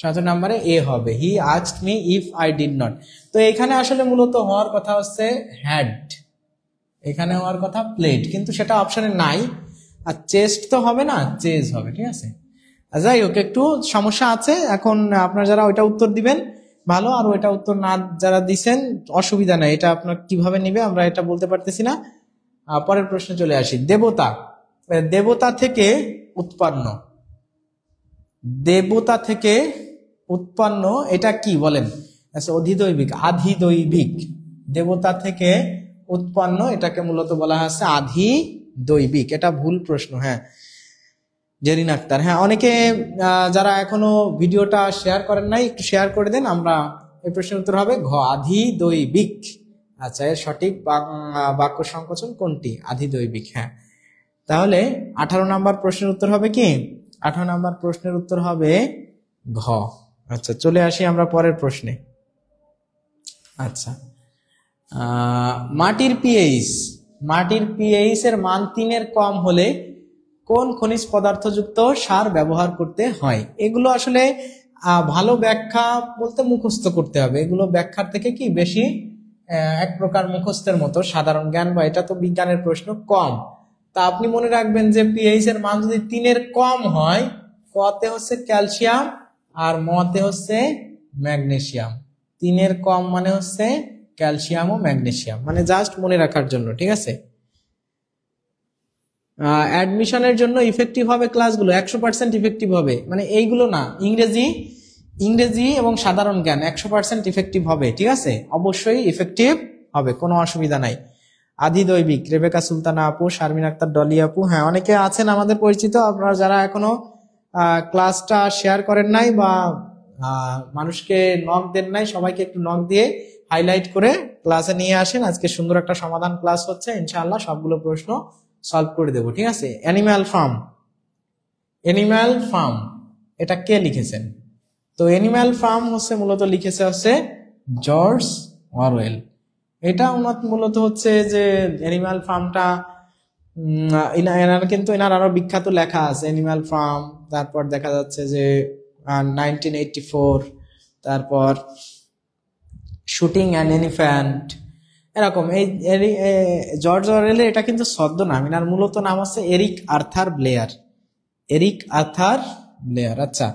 17 নাম্বারে এ হবে, he asked me if I did not. তো এখানে আসলে মূলত হওয়ার কথা হচ্ছে হ্যাড, এখানে হওয়ার কথা প্লেড, কিন্তু সেটা অপশনে নাই। আর চেস্ট তো হবে না, চেজ হবে। ঠিক আছে, যাই হোক, একটু সমস্যা আছে। এখন আপনারা যারা ওইটা উত্তর দিবেন ভালো, আর ওইটা উত্তর না যারা দিচ্ছেন অসুবিধা নাই, এটা আপনার কিভাবে নিবে আমরা এটা বলতে পারতেছি না। পরের প্রশ্নে চলে আসি। দেবতা থেকে উৎপন্ন এটা কি বলেন? আধিদৈবিক। দেবতা থেকে উৎপন্ন এটাকে মূলত বলা হচ্ছে আধিদৈবিক। এটা ভুল প্রশ্ন। হ্যাঁ, জেরিন আক্তার। হ্যাঁ, অনেকে যারা এখনো ভিডিওটা শেয়ার করেন নাই একটু শেয়ার করে দেন। আমরা এই প্রশ্নের উত্তর হবে ঘ, আধিদৈবিক। আচ্ছা, এর সঠিক বাক্য সংকোচন কোনটি? আধিদৈবিক। হ্যাঁ, তাহলে 18 নম্বর প্রশ্নের উত্তর হবে কি? 18 নম্বর প্রশ্নের উত্তর হবে ঘ, আচ্ছা, চলে আসি আমরা পরের প্রশ্নে। আচ্ছা, মাটির পিএইচ এর মান 3-এর কম হলে কোন খনিজ পদার্থযুক্ত সার ব্যবহার করতে হয়? এগুলো আসলে ভালো ব্যাখ্যা বলতে মুখস্থ করতে হবে। এগুলো ব্যাখ্যার থেকে কি বেশি এক প্রকার মুখস্থের মতো সাধারণ জ্ঞান, বা এটা তো বিজ্ঞানের প্রশ্ন কম। তা আপনি মনে রাখবেন যে পিএইচ এর মান যদি 3-এর কম হয়, কতে হচ্ছে ক্যালসিয়াম আর মতে হচ্ছে ম্যাগনেসিয়াম। 3-এর কম মানে হচ্ছে ক্যালসিয়াম ও ম্যাগনেসিয়াম, মানে জাস্ট মনে রাখার জন্য, ঠিক আছে? অ্যাডমিশনের জন্য ইফেক্টিভ হবে ক্লাসগুলো, 100% ইফেক্টিভ হবে, মানে এইগুলো না, ইংরেজি এবং সাধারণ জ্ঞান 100% ইফেক্টিভ হবে, ঠিক আছে? অবশ্যই ইফেক্টিভ হবে, কোনো অসুবিধা নাই। আদি দৈবিক, রেবেকা সুলতানা আপু, শারমিন আক্তার, ডলি আপু, হ্যাঁ অনেকে আছেন আমাদের পরিচিত। আপনারা যারা এখনো ক্লাসটা শেয়ার করেন নাই বা মানুষকে নক দেন নাই, সবাইকে একটু নক দিয়ে হাইলাইট করে ক্লাসে নিয়ে আসেন। আজকে সুন্দর একটা সমাধান ক্লাস হচ্ছে, ইনশাআল্লাহ সবগুলো প্রশ্ন সলভ করে দেবো, ঠিক আছে? অ্যানিম্যাল ফার্ম এটা কে লিখেছেন? তো অ্যানিম্যাল ফার্ম হচ্ছে মূলত লিখেছে হচ্ছে জর্জ অরওয়েল। এটা মূলত হচ্ছে যে অ্যানিম্যাল ফার্মটা কিন্তু এনার আরো বিখ্যাত লেখা আছে, অ্যানিম্যাল ফার্ম, তারপর দেখা যাচ্ছে যে 1984, তারপর শুটিং অ্যান এলিফ্যান্ট, এরকম। এই জর্জ অরওয়েলের এটা কিন্তু ছদ্মনাম, এনার মূলত নাম হচ্ছে এরিক আর্থার ব্লেয়ার। আচ্ছা,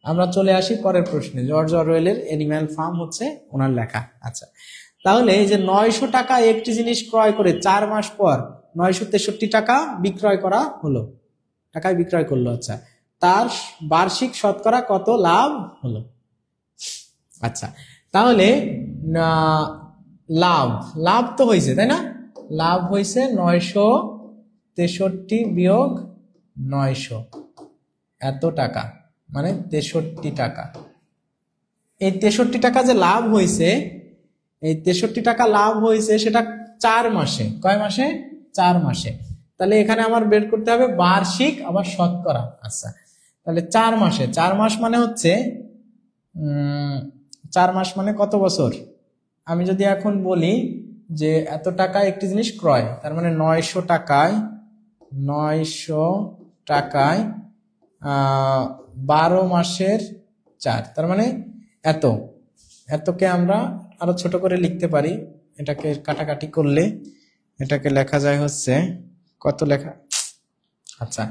আমরা চলে আসি পরের প্রশ্নে। জর্জ অরওয়েলের অ্যানিম্যাল ফার্ম হচ্ছে ওনার লেখা। আচ্ছা, তাহলে এই যে 900 টাকা একটি জিনিস ক্রয় করে 4 মাস পর 963 টাকা বিক্রয় করলো। আচ্ছা, তার বার্ষিক শতকরা কত লাভ হলো? আচ্ছা, তাহলে লাভ তো হয়েছে, তাই না? লাভ হয়েছে 963 বিয়োগ 900, এত টাকা, মানে 63 টাকা। এই 63 টাকা যে লাভ হয়েছে, এই 63 টাকা লাভ হয়েছে সেটা 4 মাসে। কয় মাসে? 4 মাসে। তাহলে এখানে আমার বের করতে হবে বার্ষিক আবার শতকরা। আচ্ছা, তাহলে 4 মাসে, 4 মাস মানে হচ্ছে 4 মাস মানে কত বছর? আমি যদি এখন বলি যে এত টাকা একটি জিনিস ক্রয়, তার মানে 900 টাকায় 12 মাসের 4, তার মানে এতকে আমরা আরো ছোট করে লিখতে পারি। এটাকে কাটাকাটি করলে এটাকে লেখা যায় হচ্ছে কত লেখা? আচ্ছা,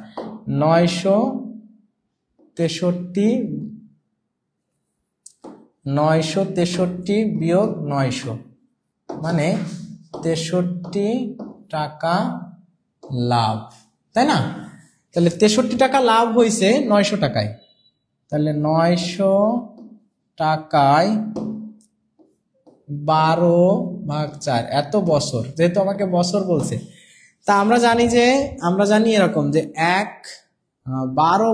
963 বিয়োগ 900 মানে 63 টাকা লাভ, তাই না? তাহলে 63 টাকা লাভ হয়েছে 900 টাকায়। তাহলে 900 টাকায় 12/4, এত বছর, যেহেতু আমাকে বছর বলছে, তা আমরা জানি এরকম যে 12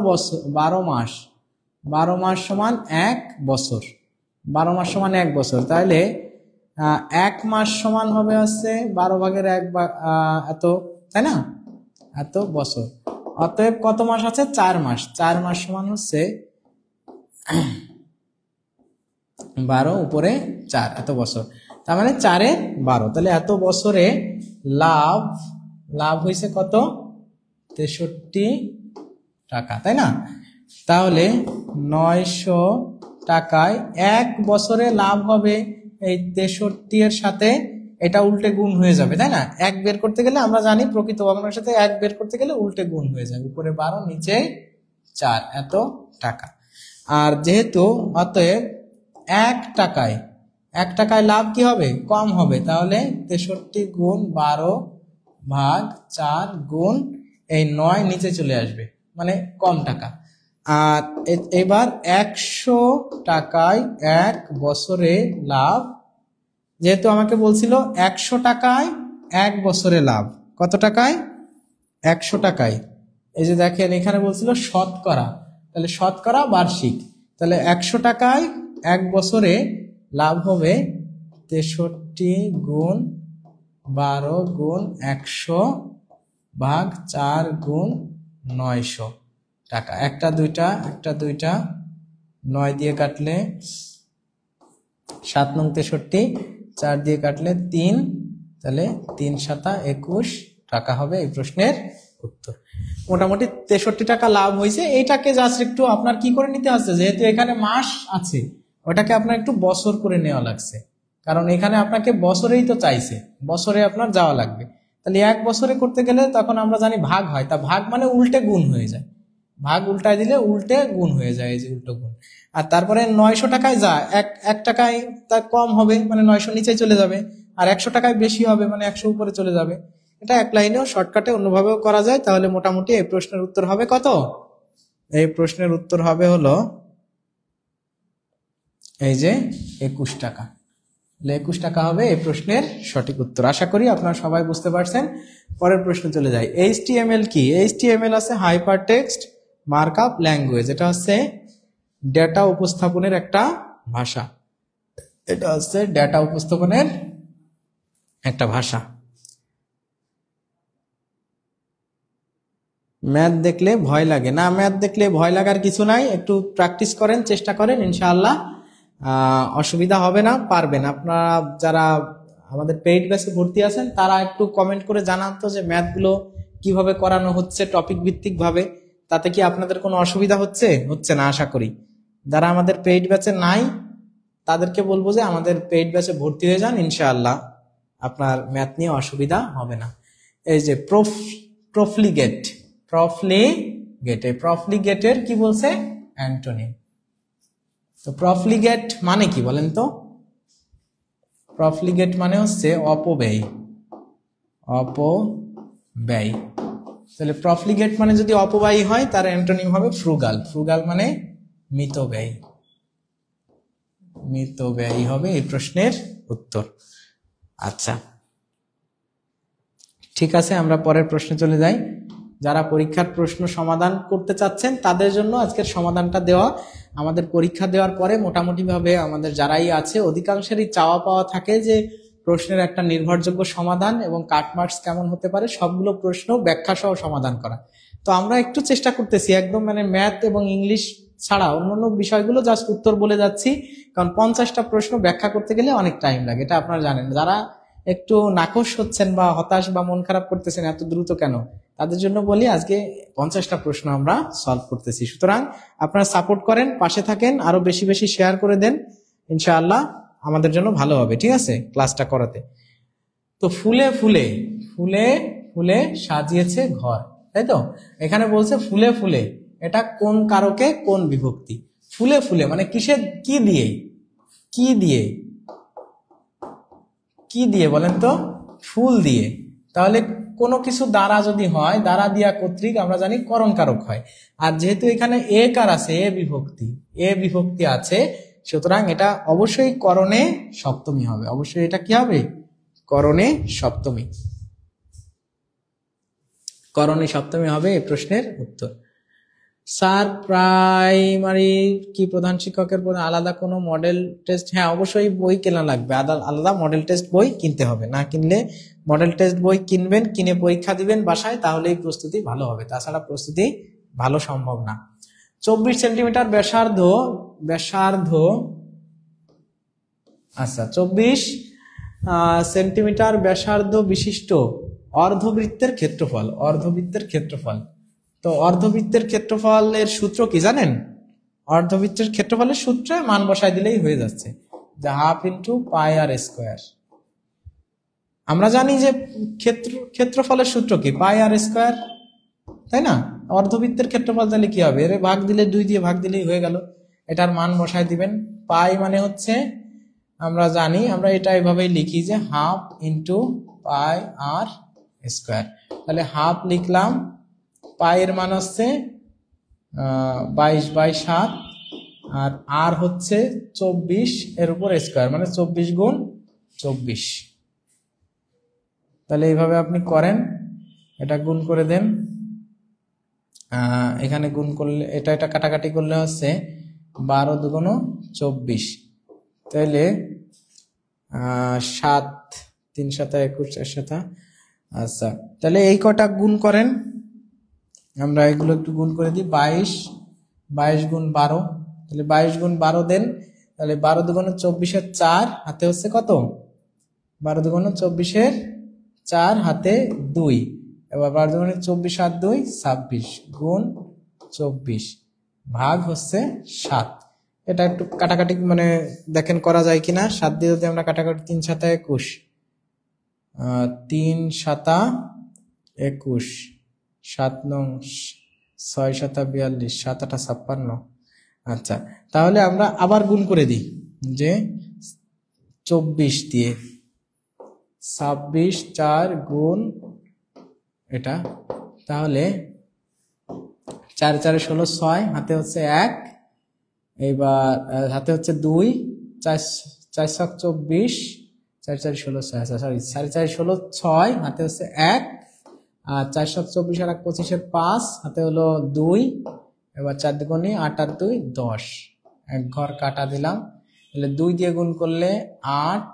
মাস সমান 1 বছর। 12 মাস সমান 1 বছর। তাহলে 1 মাস সমান হবে হচ্ছে 12/1 এত, তাই না? এত বছর। অতএব কত মাস আছে? 4 মাস। 4 মাস সমান হচ্ছে 12 উপরে 4, এত বছর। তার মানে 4 এ 12। তাহলে এত বছরে লাভ হয়েছে কত? 63 টাকা, তাই না? তাহলে 900 টাকায় 1 বছরে লাভ হবে এই 63 এর সাথে এটা উল্টে গুণ হয়ে যাবে, তাই না? 1 বের করতে গেলে আমরা জানি প্রকৃত ভগ্নাংশের সাথে 1 বের করতে গেলে উল্টে গুণ হয়ে যাবে, উপরে 12 নিচে 4, এত টাকা। আর যেহেতু অতএব 1 টাকায় লাভ কি হবে? কম হবে। তাহলে 63 গুণ 12/4 গুণ এই 9 নিচে চলে আসবে, মানে কম টাকা। আর এবার 100 টাকায় 1 বছরে লাভ, যেহেতু আমাকে বলছিল 100 টাকায় 1 বছরে লাভ, কত টাকায়? 100 টাকায়। এই যে দেখেন এখানে বলছিল শতকরা, তাহলে শতকরা বার্ষিক। তাহলে 100 টাকায় 1 বছরে লাভ হবে 63 গুণ 12 গুণ 100/4 গুণ 900 টাকা। একটা দুইটা 9 দিয়ে কাটলে 7 নং 63, 4 দিয়ে কাটলে 3, তাহলে 3 7 21 টাকা হবে এই প্রশ্নের উত্তর। মোটামুটি 63 টাকা লাভ হয়েছে। এইটাকে জাস্ট একটু আপনার কি করে নিতে হচ্ছে, যেহেতু এখানে মাস আছে ওটাকে আপনার একটু বছর করে নেওয়া লাগছে, কারণ এখানে আপনাকে বছরেই তো চাইছে, বছরে আপনার যাওয়া লাগবে। তাহলে 1 বছরে করতে গেলে তখন আমরা জানি ভাগ হয়, তা ভাগ মানে উল্টে গুণ হয়ে যায়, ভাগ উল্টায় দিলে উল্টে গুণ হয়ে যায়, এই যে উল্টো গুণ। আর তারপরে 900 টাকায় যা এক টাকায় তা কম হবে, মানে 900 নিচে চলে যাবে, আর 100 টাকায় বেশি হবে, মানে 100 উপরে চলে যাবে। এটা এক লাইনেও শর্টকাটে অন্যভাবেও করা যায়। তাহলে মোটামুটি এই প্রশ্নের উত্তর হবে কত? এই প্রশ্নের উত্তর হবে হলো এই যে 21 টাকা। 21 টাকা হবে এই প্রশ্নের সঠিক উত্তর। আশা করি আপনারা সবাই বুঝতে পারছেন। পরের প্রশ্ন চলে যায়। HTML কি? HTML আছে হাইপার টেক্সট মার্কআপ ল্যাঙ্গুয়েজ। এটা হচ্ছে ডেটা উপস্থাপনের একটা ভাষা, এটা হচ্ছে ডেটা উপস্থাপনের একটা ভাষা। ম্যাথ দেখলে ভয় লাগে না, ম্যাথ দেখলে ভয় লাগার কিছু নাই, একটু প্র্যাকটিস করেন, চেষ্টা করেন, ইনশাআল্লাহ অসুবিধা হবে না, পারবেন। আপনারা যারা আমাদের পেইড ব্যাচে ভর্তি আছেন তারা একটু কমেন্ট করে জানান তো যে ম্যাথগুলো কিভাবে করানো হচ্ছে টপিক ভিত্তিক ভাবে, তাতে কি আপনাদের কোনো অসুবিধা হচ্ছে না আশা করি। যারা আমাদের পেইড ব্যাচে নাই তাদেরকে বলবো যে আমাদের পেইড ব্যাচে ভর্তি হয়ে যান, ইনশাআল্লাহ আপনার ম্যাথ নিয়ে অসুবিধা হবে না। এই যে প্রফলিগেট, প্রফলিগেটের কি বলছে? অ্যান্টোনিম। তো প্রফলিগেট মানে কি বলেন তো? প্রফলিগেট মানে হচ্ছে অপব্যয়, অপব্যয়। তাহলে প্রফলিগেট মানে যদি অপব্যয় হয় তার অ্যান্টোনিম হবে ফ্রুগাল। ফ্রুগাল মানে মিতব্যয়ী, মিতব্যয়ী হবে এই প্রশ্নের উত্তর। আচ্ছা ঠিক আছে, আমরা পরের প্রশ্নে চলে যাই। যারা পরীক্ষার প্রশ্ন সমাধান করতে চাচ্ছেন তাদের জন্য আজকের সমাধানটা দেওয়া। আমাদের পরীক্ষা দেওয়ার পরে মোটামুটি ভাবে আমাদের যারাই আছে অধিকাংশেরই চাওয়া পাওয়া থাকে যে প্রশ্নের একটা নির্ভরযোগ্য সমাধান এবং কাটমার্কস কেমন হতে পারে, সবগুলো প্রশ্ন ব্যাখ্যা সহ সমাধান করা। তো আমরা একটু চেষ্টা করতেছি, একদম মানে ম্যাথ এবং ইংলিশ ছাড়া অন্যান্য বিষয়গুলো জাস্ট উত্তর বলে যাচ্ছি, কারণ 50টা প্রশ্ন ব্যাখ্যা করতে গেলে অনেক টাইম লাগে, এটা আপনারা জানেন। যারা একটু নাকশ হচ্ছেন বা হতাশ বা মন খারাপ করতেছেন এত দ্রুত কেন, তাদের জন্য বলি আজকে 50টা প্রশ্ন আমরা সলভ করতেছি। সুতরাং আপনারা সাপোর্ট করেন, পাশে থাকেন, আরো বেশি বেশি শেয়ার করে দেন, ইনশাআল্লাহ আমাদের জন্য ভালো হবে, ঠিক আছে ক্লাসটা করাতে। তো ফুলে ফুলে ফুলে ফুলে সাজিয়েছে ঘর, তাই তো? এখানে বলছে ফুলে ফুলে, এটা কোন কারকে কোন বিভক্তি? ফুলে ফুলে মানে কিসের, কি দিয়ে, কি দিয়ে, কি দিয়ে বলেন তো? ফুল দিয়ে। তাহলে কোনো কিছু দ্বারা যদি হয়, দ্বারা দিয়া কর্তৃক আমরা জানি করণ কারক হয়। আর যেহেতু এখানে এ কার আছে, এ বিভক্তি আছে, সুতরাং এটা অবশ্যই করণে সপ্তমী হবে। অবশ্যই এটা কি হবে? করণে সপ্তমী, করণে সপ্তমী হবে এই প্রশ্নের উত্তর। স্যার প্রাইমারি কি প্রধান শিক্ষকের পর আলাদা কোনো মডেল টেস্ট? হ্যাঁ অবশ্যই বই কেনা লাগবে, আলাদা মডেল টেস্ট বই কিনতে হবে। না কিনলে মডেল টেস্ট বই কিনবেন, কিনে পরীক্ষা দিবেন বাসায়, তাহলেই প্রস্তুতি ভালো হবে, তাছাড়া প্রস্তুতি ভালো সম্ভব না। 24 সেন্টিমিটার ব্যাসার্ধ, আচ্ছা 24 সেন্টিমিটার ব্যাসার্ধ বিশিষ্ট অর্ধবৃত্তের ক্ষেত্রফল, অর্ধবৃত্তের ক্ষেত্রফল। তো অর্ধবৃত্তের ক্ষেত্রফলের সূত্র কি জানেন? অর্ধবৃত্তের ক্ষেত্রফলের সূত্রে মান বসায় দিলেই হয়ে যাচ্ছে, যে হাফ ইন্টু পাই আর স্কোয়ার। আমরা জানি যে ক্ষেত্রফলের সূত্র কি? পাই আর স্কোয়ার, তাই না? অর্ধবৃত্তের ক্ষেত্রফল তাহলে কি হবে? এর ভাগ দিলে 2 দিয়ে ভাগ দিলেই হয়ে গেল। এটার মান বসায় দিবেন। পাই মানে হচ্ছে আমরা জানি, আমরা এটা এভাবেই লিখি যে হাফ ইন্টু পাই আর স্কোয়ার। তাহলে হাফ লিখলাম, পায়ের মান হচ্ছে 22/7 আর হচ্ছে 24 এর উপর স্কোয়ার, মানে 24 গুণ 24। তাহলে এইভাবে আপনি করেন, এটা গুণ করে দেন, এখানে গুণ করলে এটা কাটাকাটি করলে হচ্ছে 12 দুগুণ 24, তাহলে 7 3 7 21 4 7। আচ্ছা তাহলে এই কটা গুণ করেন, আমরা এগুলো একটু গুণ করে দিই। 22 গুণ 12, তাহলে 22 গুণ 12 দেন, তাহলে 12 দুগুণে 24-এর 4 হাতে হচ্ছে কত, 12 দুগুণে 24-এর 4 হাতে 2, এবার 12 দুগুণে 24 আর 2 26 গুণ 24 ভাগ হচ্ছে 7। এটা একটু কাটাকাটি মানে দেখেন করা যায় কিনা। 7 দিয়ে যদি আমরা কাটাকাটি 3 7 21, 3 7 21, 7 9 6 7 42, 7 8 56। আচ্ছা, তাহলে আমরা আবার গুণ করে দিই যে 24 দিয়ে 26 4 গুণ এটা, তাহলে 4 4 16 6 হাতে হচ্ছে 1, এবার হাতে হচ্ছে 2, 4 4 24, 4 4 16 6, সরি 4 4 16 6 হাতে হচ্ছে 1, আর 4 7 24 আর 25-এর 5 হাতে হলো 2, এবার 4 দুগুণে 8 আর 2 10, এক ঘর কাটা দিলাম। তাহলে 2 দিয়ে গুণ করলে 8,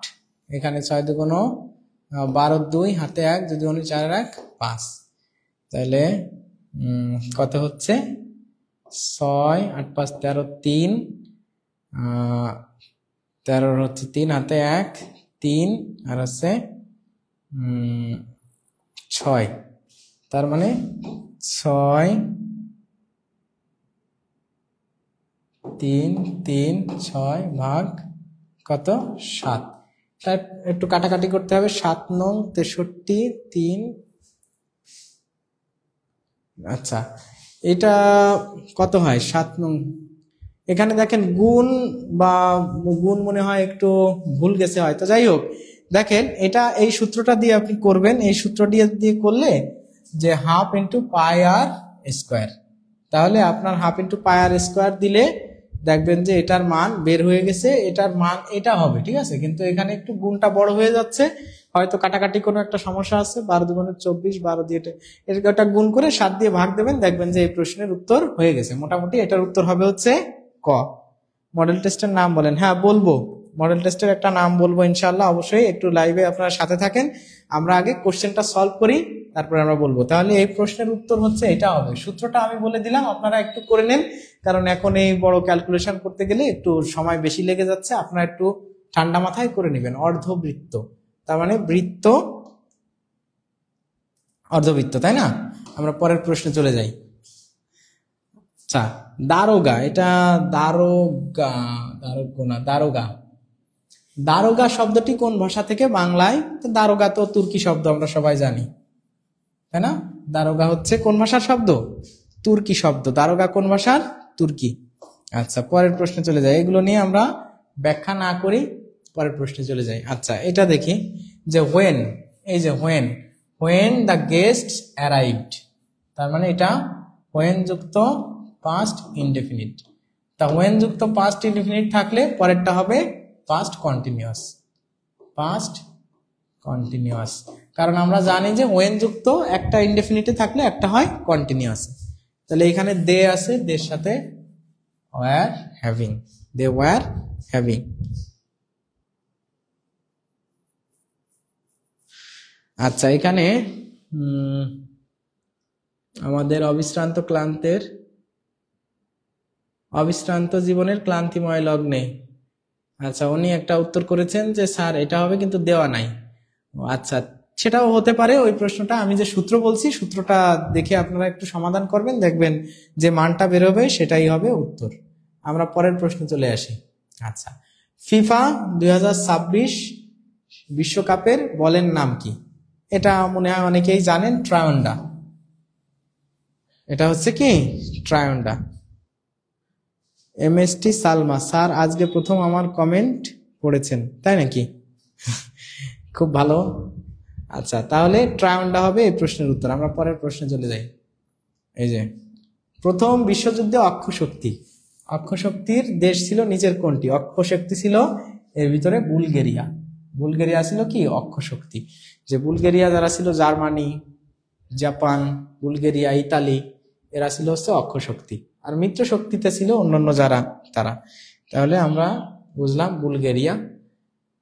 এখানে 6 দুগুণ 12 2 হাতে 1, যদি গুণ 4 1 5, তাহলে কত হচ্ছে 6 8 5 13 3, 13 হচ্ছে 3 হাতে 1 3 আর হচ্ছে 6, তার মানে 6 3 3 6 ভাগ কত 7। তার একটু কাটাকাটি করতে হবে। 7 9 63 3, আচ্ছা এটা কত হয় 7 9, এখানে দেখেন গুণ বা গুণ মনে হয় একটু ভুল গেছে হয়তো, যাই হোক দেখেন এটা এই সূত্রটা দিয়ে আপনি করবেন। এই সূত্র দিয়ে করলে যে হাফ ইন্টু পাই আর স্কোয়ার, তাহলে আপনার হাফ ইন্টু পাই আর স্কোয়ার দিলে দেখবেন যে এটার মান বের হয়ে গেছে, এটার মান এটা হবে, ঠিক আছে। কিন্তু এখানে একটু গুণটা বড় হয়ে যাচ্ছে, হয়তো কাটাকাটি কোনো একটা সমস্যা আছে। 12 দুগুণে 24, 12 দিয়ে এটা গুণ করে 7 দিয়ে ভাগ দেবেন, দেখবেন যে এই প্রশ্নের উত্তর হয়ে গেছে। মোটামুটি এটার উত্তর হবে হচ্ছে ক। মডেল টেস্টের নাম বলেন। হ্যাঁ বলবো, মডেল টেস্টের একটা নাম বলবো ইনশাআল্লাহ, অবশ্যই একটু লাইভে আপনারা সাথে থাকেন। আমরা আগে কোশ্চেনটা সলভ করি, তারপরে আমরা বলবো। তাহলে এই প্রশ্নের উত্তর হচ্ছে এটা হবে। সূত্রটা আমি বলে দিলাম, আপনারা একটু করে নেন, কারণ এখন এই বড় ক্যালকুলেশন করতে গেলে একটু সময় বেশি লেগে যাচ্ছে। আপনারা একটু ঠান্ডা মাথায় করে নেবেন। অর্ধবৃত্ত, তার মানে বৃত্ত অর্ধবৃত্ত, তাই না? আমরা পরের প্রশ্নে চলে যাই। আচ্ছা, দারোগা, এটা দারোগা দারোগা না দারোগা, দারোগা শব্দটি কোন ভাষা থেকে বাংলায়? তো দারোগা তো তুর্কি শব্দ, আমরা সবাই জানি, তাই না? দারোগা হচ্ছে কোন ভাষার শব্দ? তুর্কি শব্দ। দারোগা কোন ভাষার? তুর্কি। আচ্ছা, পরের প্রশ্নে চলে যাই। এগুলো নিয়ে আমরা ব্যাখ্যা না করি, পরের প্রশ্নে চলে যাই। আচ্ছা, এটা দেখি যে হোয়েন, এই যে when, when the guest arrived, তার মানে এটা হোয়েন যুক্ত পাস্ট ইনডেফিনিট। তা হোয়েন যুক্ত পাস্ট ইনডেফিনিট থাকলে পরেরটা হবে পাস্ট কন্টিনিউয়াস। পাস্ট কন্টিনিউয়াস, কারণ আমরা জানি যে হোয়েন যুক্ত একটা ইনডেফিনিটে থাকলে একটা হয় কন্টিনিউয়াস। তাহলে এখানে দে আছে, দের সাথে were having, they were having. আচ্ছা, এখানে আমাদের অবিশ্রান্ত জীবনের ক্লান্তিময় লগ্নে, আচ্ছা উনি একটা উত্তর করেছেন যে স্যার এটা হবে, কিন্তু দেওয়া নাই। আচ্ছা, সেটাও হতে পারে। ওই প্রশ্নটা আমি যে সূত্র বলছি, সূত্রটা দেখে আপনারা একটু সমাধান করবেন, দেখবেন যে মানটা বেরোবে সেটাই হবে উত্তর। আমরা পরের প্রশ্নে চলে আসি। আচ্ছা, ফিফা 2026 বিশ্বকাপের বলের নাম কি? এটা মনে হয় অনেকেই জানেন, ট্রায়োন্ডা। এটা হচ্ছে কি ট্রায়োন্ডা। MST সালমা, স্যার আজকে প্রথম আমার কমেন্ট পড়েছেন, তাই নাকি? খুব ভালো। আচ্ছা, তাহলে ট্রায়োন্ডা হবে এই প্রশ্নের উত্তর। আমরা পরের প্রশ্নে চলে যাই। এই যে প্রথম বিশ্বযুদ্ধে অক্ষশক্তির দেশ ছিল নিচের কোনটি? অক্ষশক্তি ছিল এর ভিতরে বুলগেরিয়া। বুলগেরিয়া ছিল কি অক্ষশক্তি। যে বুলগেরিয়া যারা ছিল, জার্মানি, জাপান, বুলগেরিয়া, ইতালি, এরা ছিল হচ্ছে অক্ষশক্তি। আর মিত্র শক্তিতে ছিল অন্যান্য যারা, তারা। তাহলে আমরা বুঝলাম বুলগেরিয়া।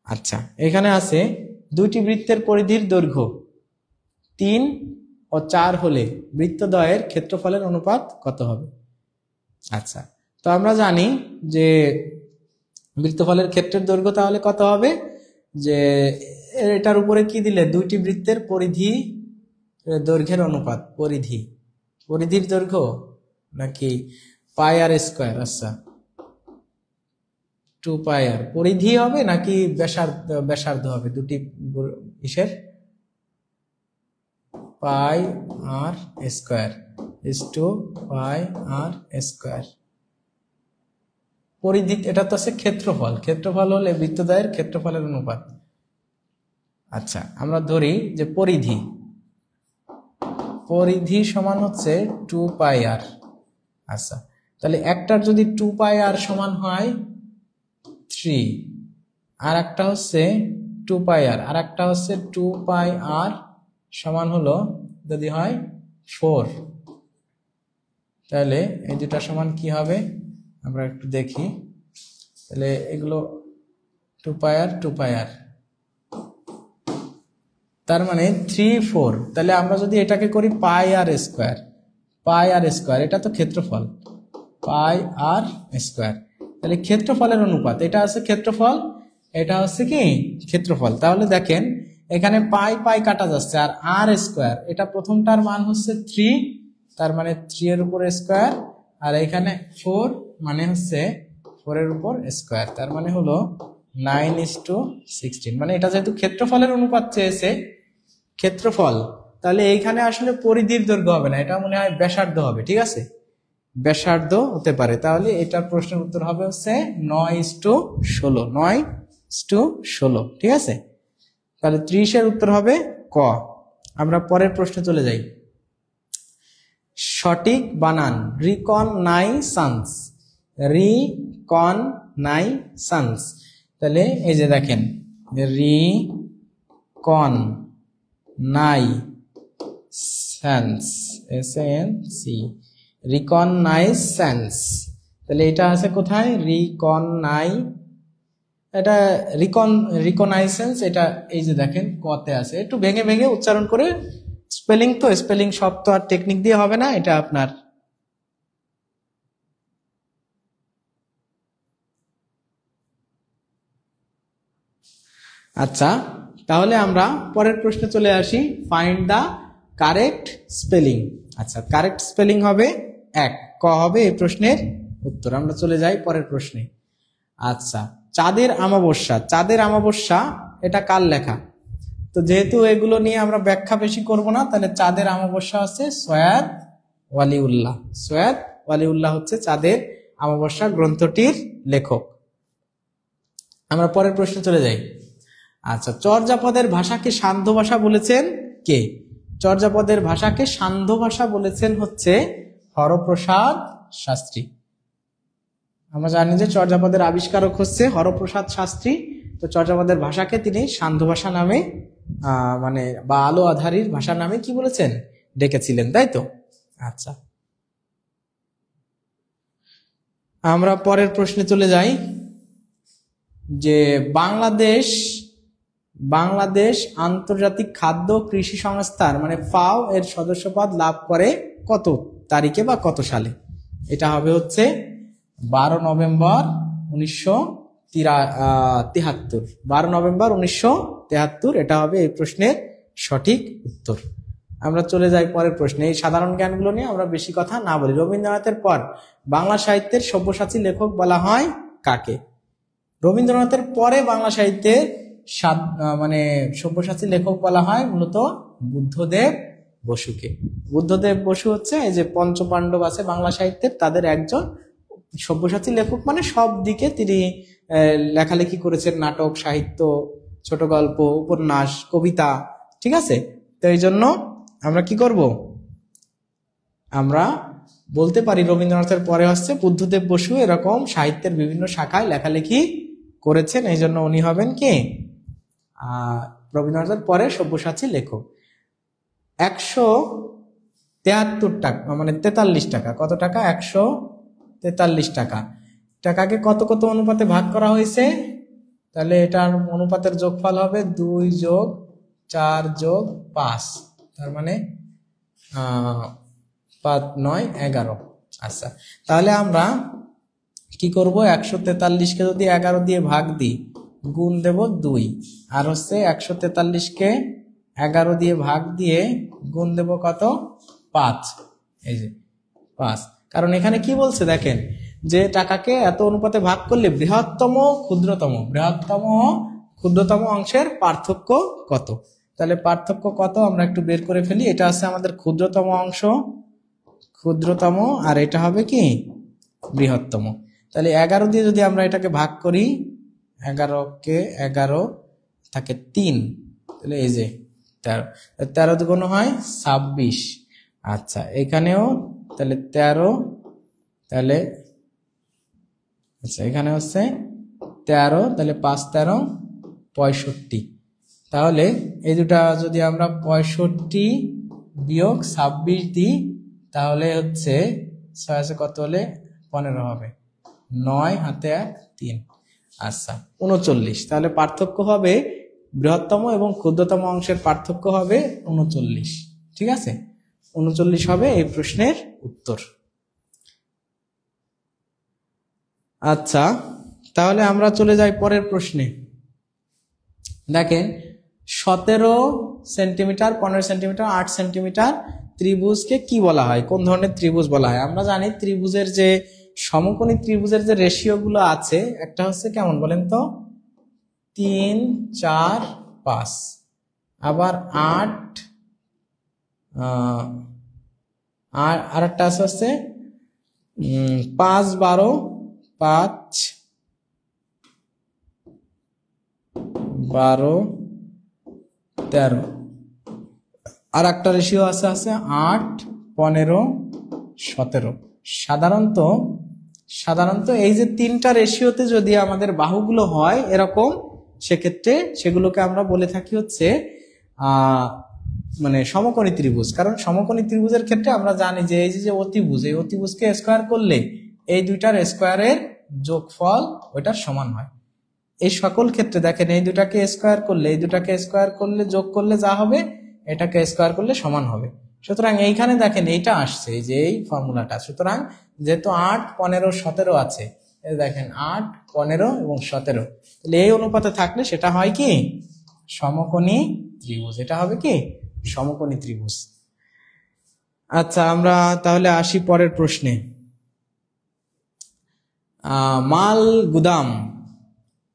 আচ্ছা, এখানে আছে দুইটি বৃত্তের পরিধির দৈর্ঘ্য 3 ও 4 হলে বৃত্তদ্বয়ের ক্ষেত্রফলের অনুপাত কত হবে? আচ্ছা, তো আমরা জানি যে বৃত্তফলের ক্ষেত্রের দৈর্ঘ্য তাহলে কত হবে, যে এটার উপরে কি দিলে, দুইটি বৃত্তের পরিধি দৈর্ঘ্যের অনুপাত, পরিধির দৈর্ঘ্য নাকি পাই আর স্কোয়ার। আচ্ছা 2 পাই আর পরিধি হবে নাকি ব্যাসার্ধ হবে, দুটি ইসের pi r square is two pi r square. পরিধি এটা তো আছে ক্ষেত্রফল হলে বৃত্তদ্বয়ের ক্ষেত্রফলের অনুপাত। আচ্ছা আমরা ধরি যে পরিধি সমান হচ্ছে 2 পাই আর। আচ্ছা তাহলে একটার যদি 2 পাই আর সমান হয় 3, আর একটা হচ্ছে 2 পাই আর, আর একটা হচ্ছে 2 পাই আর সমান হলো যদি হয় 4, তাহলে এই দুটা সমান কি হবে আমরা একটু দেখি। তাহলে এগুলো 2 পাই আর, তার মানে 3 4। তাহলে আমরা যদি এটাকে করি পাই আর স্কোয়ার, এটা তো ক্ষেত্রফল, পাই আর স্কোয়ার, তাহলে ক্ষেত্রফলের অনুপাত, এটা আছে ক্ষেত্রফল, এটা হচ্ছে কি ক্ষেত্রফল। তাহলে দেখেন এখানে পাই কাটা যাচ্ছে, আর স্কোয়ার এটা প্রথমটার মান হচ্ছে 3, তার মানে 3 এর উপর স্কোয়ার, আর এখানে 4 মানে হচ্ছে 4 এর উপর স্কোয়ার, তার মানে হলো 9:16। মানে এটা যেহেতু ক্ষেত্রফলের অনুপাত চেয়েছে, ক্ষেত্রফল, তাহলে এইখানে আসলে পরিধির দৈর্ঘ্য হবে না, এটা মনে হয় ব্যাসার্ধ হবে। ঠিক আছে, ব্যাসার্ধ হতে পারে। তাহলে এটার প্রশ্নের উত্তর হবে হচ্ছে 9:16। ঠিক আছে, তাহলে 30 এর উত্তর হবে ক। আমরা পরের প্রশ্নে চলে যাই। সঠিক বানান রিকননাইসেন্স। তাহলে এই যে দেখেন রিকননাইসেন্স, তাহলে এটা আছে কোথায়, রিকনাইসেন্স, এটা এই যে দেখেন কতে আছে। একটু ভেঙে ভেঙে উচ্চারণ করে, স্পেলিং সব তো আর টেকনিক দিয়ে হবে না, এটা আপনার আচ্ছা। তাহলে আমরা পরের প্রশ্নে চলে আসি, ফাইন্ড দা কারেক্ট স্পেলিং। আচ্ছা কারেক্ট স্পেলিং হবে 1, ক হবে এই প্রশ্নের উত্তর। আমরা চলে যাই পরের প্রশ্নে। আচ্ছা চাঁদের অমাবস্যা এটা কার লেখা? তো যেহেতু এগুলো নিয়ে আমরা ব্যাখ্যা বেশি করব না, তাহলে চাঁদের অমাবস্যা হচ্ছে সৈয়দ ওয়ালিউল্লাহ হচ্ছে চাঁদের অমাবস্যা গ্রন্থটির লেখক। আমরা পরের প্রশ্নে চলে যাই। আচ্ছা চর্যাপদের ভাষাকে সান্ধ্য ভাষা বলেছেন কে? চর্যাপদের ভাষাকে সান্ধ্য ভাষা বলেছেন হচ্ছে হরপ্রসাদ শাস্ত্রী। আমরা জানি যে চর্যাপদের আবিষ্কারক হচ্ছে হরপ্রসাদ শাস্ত্রী। তো চর্যাপদের ভাষাকে তিনি সান্ধ্য ভাষা নামে মানে বা আলো আধারীর ভাষা নামে কি বলেছেন, ডেকেছিলেন, তাই তো। আচ্ছা আমরা পরের প্রশ্নে চলে যাই যে বাংলাদেশ আন্তর্জাতিক খাদ্য কৃষি সংস্থার মানে ফাও এর সদস্যপদ লাভ করে কত তারিখে বা কত সালে? এটা হবে হচ্ছে 12 নভেম্বর 1973। 12 নভেম্বর 1973 এটা হবে এই প্রশ্নের সঠিক উত্তর। আমরা চলে যাই পরের প্রশ্নে। এই সাধারণ জ্ঞানগুলো নিয়ে আমরা বেশি কথা না বলি। রবীন্দ্রনাথের পর বাংলা সাহিত্যের সব্যসাচী লেখক বলা হয় কাকে? রবীন্দ্রনাথের পরে বাংলা সাহিত্যের মানে সব্যসাচী লেখক বলা হয় মূলত বুদ্ধদেব বসুকে। বুদ্ধদেব বসু হচ্ছে এই যে পঞ্চপাণ্ডব আছে বাংলা সাহিত্যের, তাদের একজন সব্যসাচী লেখক। মানে সব দিকে তিনি লেখালেখি করেছেন, নাটক, সাহিত্য, ছোট গল্প, উপন্যাস, কবিতা। ঠিক আছে, তো এই জন্য আমরা কি করব, আমরা বলতে পারি রবীন্দ্রনাথের পরে হচ্ছে বুদ্ধদেব বসু এরকম সাহিত্যের বিভিন্ন শাখায় লেখালেখি করেছেন, এই জন্য উনি হবেন কে, রবীন্দ্রনাথের পরে সব্যসাচী লেখক। 173 টাকা মানে 43 টাকা, কত টাকা, 143 টাকা। টাকাকে কত কত অনুপাতে ভাগ করা হয়েছে? তাহলে এটার অনুপাতের যোগফল হবে 2 + 4 + 5, তার মানে 5 9 11। আচ্ছা তাহলে আমরা কি করব, 143কে যদি 11 দিয়ে ভাগ দিই গুণ দেব 2, আর হচ্ছে 143কে 11 দিয়ে ভাগ দিয়ে গুণ দেব কত, 5। এই যে 5, কারণ এখানে কি বলছে দেখেন, যে টাকাকে এত অনুপাতে ভাগ করলে বৃহত্তম ক্ষুদ্রতম অংশের পার্থক্য কত। তাহলে পার্থক্য কত আমরা একটু বের করে ফেলি। এটা আছে আমাদের ক্ষুদ্রতম অংশ, আর এটা হবে কি বৃহত্তম। তাহলে 11 দিয়ে যদি আমরা এটাকে ভাগ করি, 11কে 11 থাকে 3, তাহলে এই যে 13 দুগুণ হয় 26। আচ্ছা এখানেও তাহলে 13, তাহলে আচ্ছা এখানে হচ্ছে 13, তাহলে 5 13 65। তাহলে এই দুটা যদি আমরা 65 বিয়োগ 26 দিই, তাহলে হচ্ছে 6 আছে কত হলে 15 হবে, 9 হাতে 1 3। আচ্ছা 39, তাহলে পার্থক্য হবে বৃহত্তম এবং ক্ষুদ্রতম অংশের পার্থক্য হবে 39। ঠিক আছে, 39 হবে এই প্রশ্নের উত্তর। আচ্ছা তাহলে আমরা চলে যাই পরের প্রশ্নে। দেখেন 17 সেন্টিমিটার, 15 সেন্টিমিটার, 8 সেন্টিমিটার ত্রিভুজকে কি বলা হয়, কোন ধরনের ত্রিভুজ বলা হয়? আমরা জানি ত্রিভুজের যে সমকোণী ত্রিভুজের যে রেশিও গুলো আছে, একটা হচ্ছে কেমন বলেন তো, 3 4 5, আবার 8, আর আরেকটা আছে 5 12 5 12 13, আর একটা রেশিও আছে 8 15 17। সাধারণত এই যে তিনটা রেশিওতে যদি আমাদের বাহুগুলো হয় এরকম, সেক্ষেত্রে সেগুলোকে আমরা বলে থাকি হচ্ছে মানে সমকোণী ত্রিভুজ। কারণ সমকোণী ত্রিভুজের ক্ষেত্রে আমরা জানি যে এই যে অতিভুজ, এই অতিভুজকে স্কোয়ার করলে এই দুইটার স্কোয়ারের যোগফল ওইটার সমান হয়। এই সকল ক্ষেত্রে দেখেন এই দুটাকে স্কোয়ার করলে, এই দুটাকে স্কোয়ার করলে, যোগ করলে যা হবে এটাকে স্কোয়ার করলে সমান হবে। সুতরাং এইখানে দেখেন এইটা আসছে, এই যে এই ফর্মুলাটা। সুতরাং যেহেতু 8 15 17 আছে, এই দেখেন 8 15 এবং 17, তাহলে এই অনুপাতে থাকলে সেটা হয় কি সমকোণী ত্রিভুজ। এটা হবে কি সমকোণী ত্রিভুজ। আচ্ছা আমরা তাহলে আসি পরের প্রশ্নে। মাল গুদাম,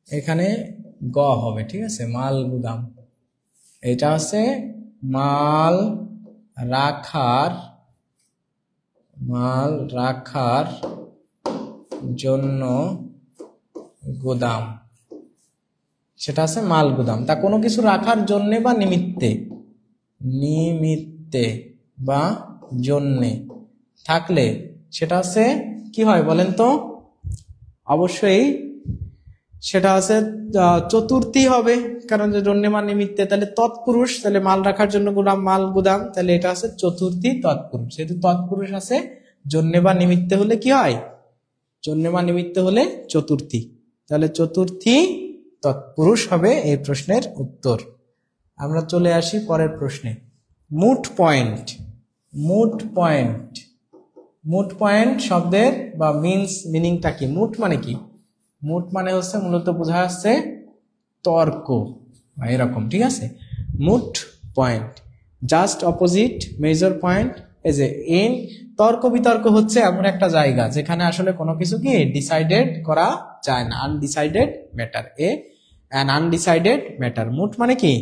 এখানে গ হবে, ঠিক আছে, মাল গুদাম। এটা আছে মাল রাখার জন্য গুদাম, সেটা আছে মাল গুদাম। তা কোনো কিছু রাখার জন্যে বা নিমিত্তে বা জন্যে থাকলে সেটা আছে কি হয় বলেন তো? অবশ্যই সেটা আছে চতুর্থী হবে, কারণ যে জন্যে বা নিমিত্তে, তাহলে তৎপুরুষ, তাহলে মাল রাখার জন্য মাল গুদাম, তাহলে এটা আছে চতুর্থী তৎপুরুষ। যেহেতু তৎপুরুষ আছে, জন্যে বা নিমিত্তে হলে কি হয়, জন্যে বা নিমিত্তে হলে চতুর্থী, তাহলে চতুর্থী তৎপুরুষ হবে এই প্রশ্নের উত্তর। আমরা চলে আসি পরের প্রশ্নে। মুট পয়েন্ট শব্দের বা মিনিংটা কি? মুট মানে কি? মুট মানে হচ্ছে মূলত বোঝা যাচ্ছে তর্ক এরকম, ঠিক আছে। Moot point just opposite major point. এই যে ইন তর্ক বিতর্ক হচ্ছে এমন একটা জায়গা যেখানে আসলে কোনো কিছু কি ডিসাইডেড করা যায় না, undecided matter, an undecided matter. Moot মানে কি?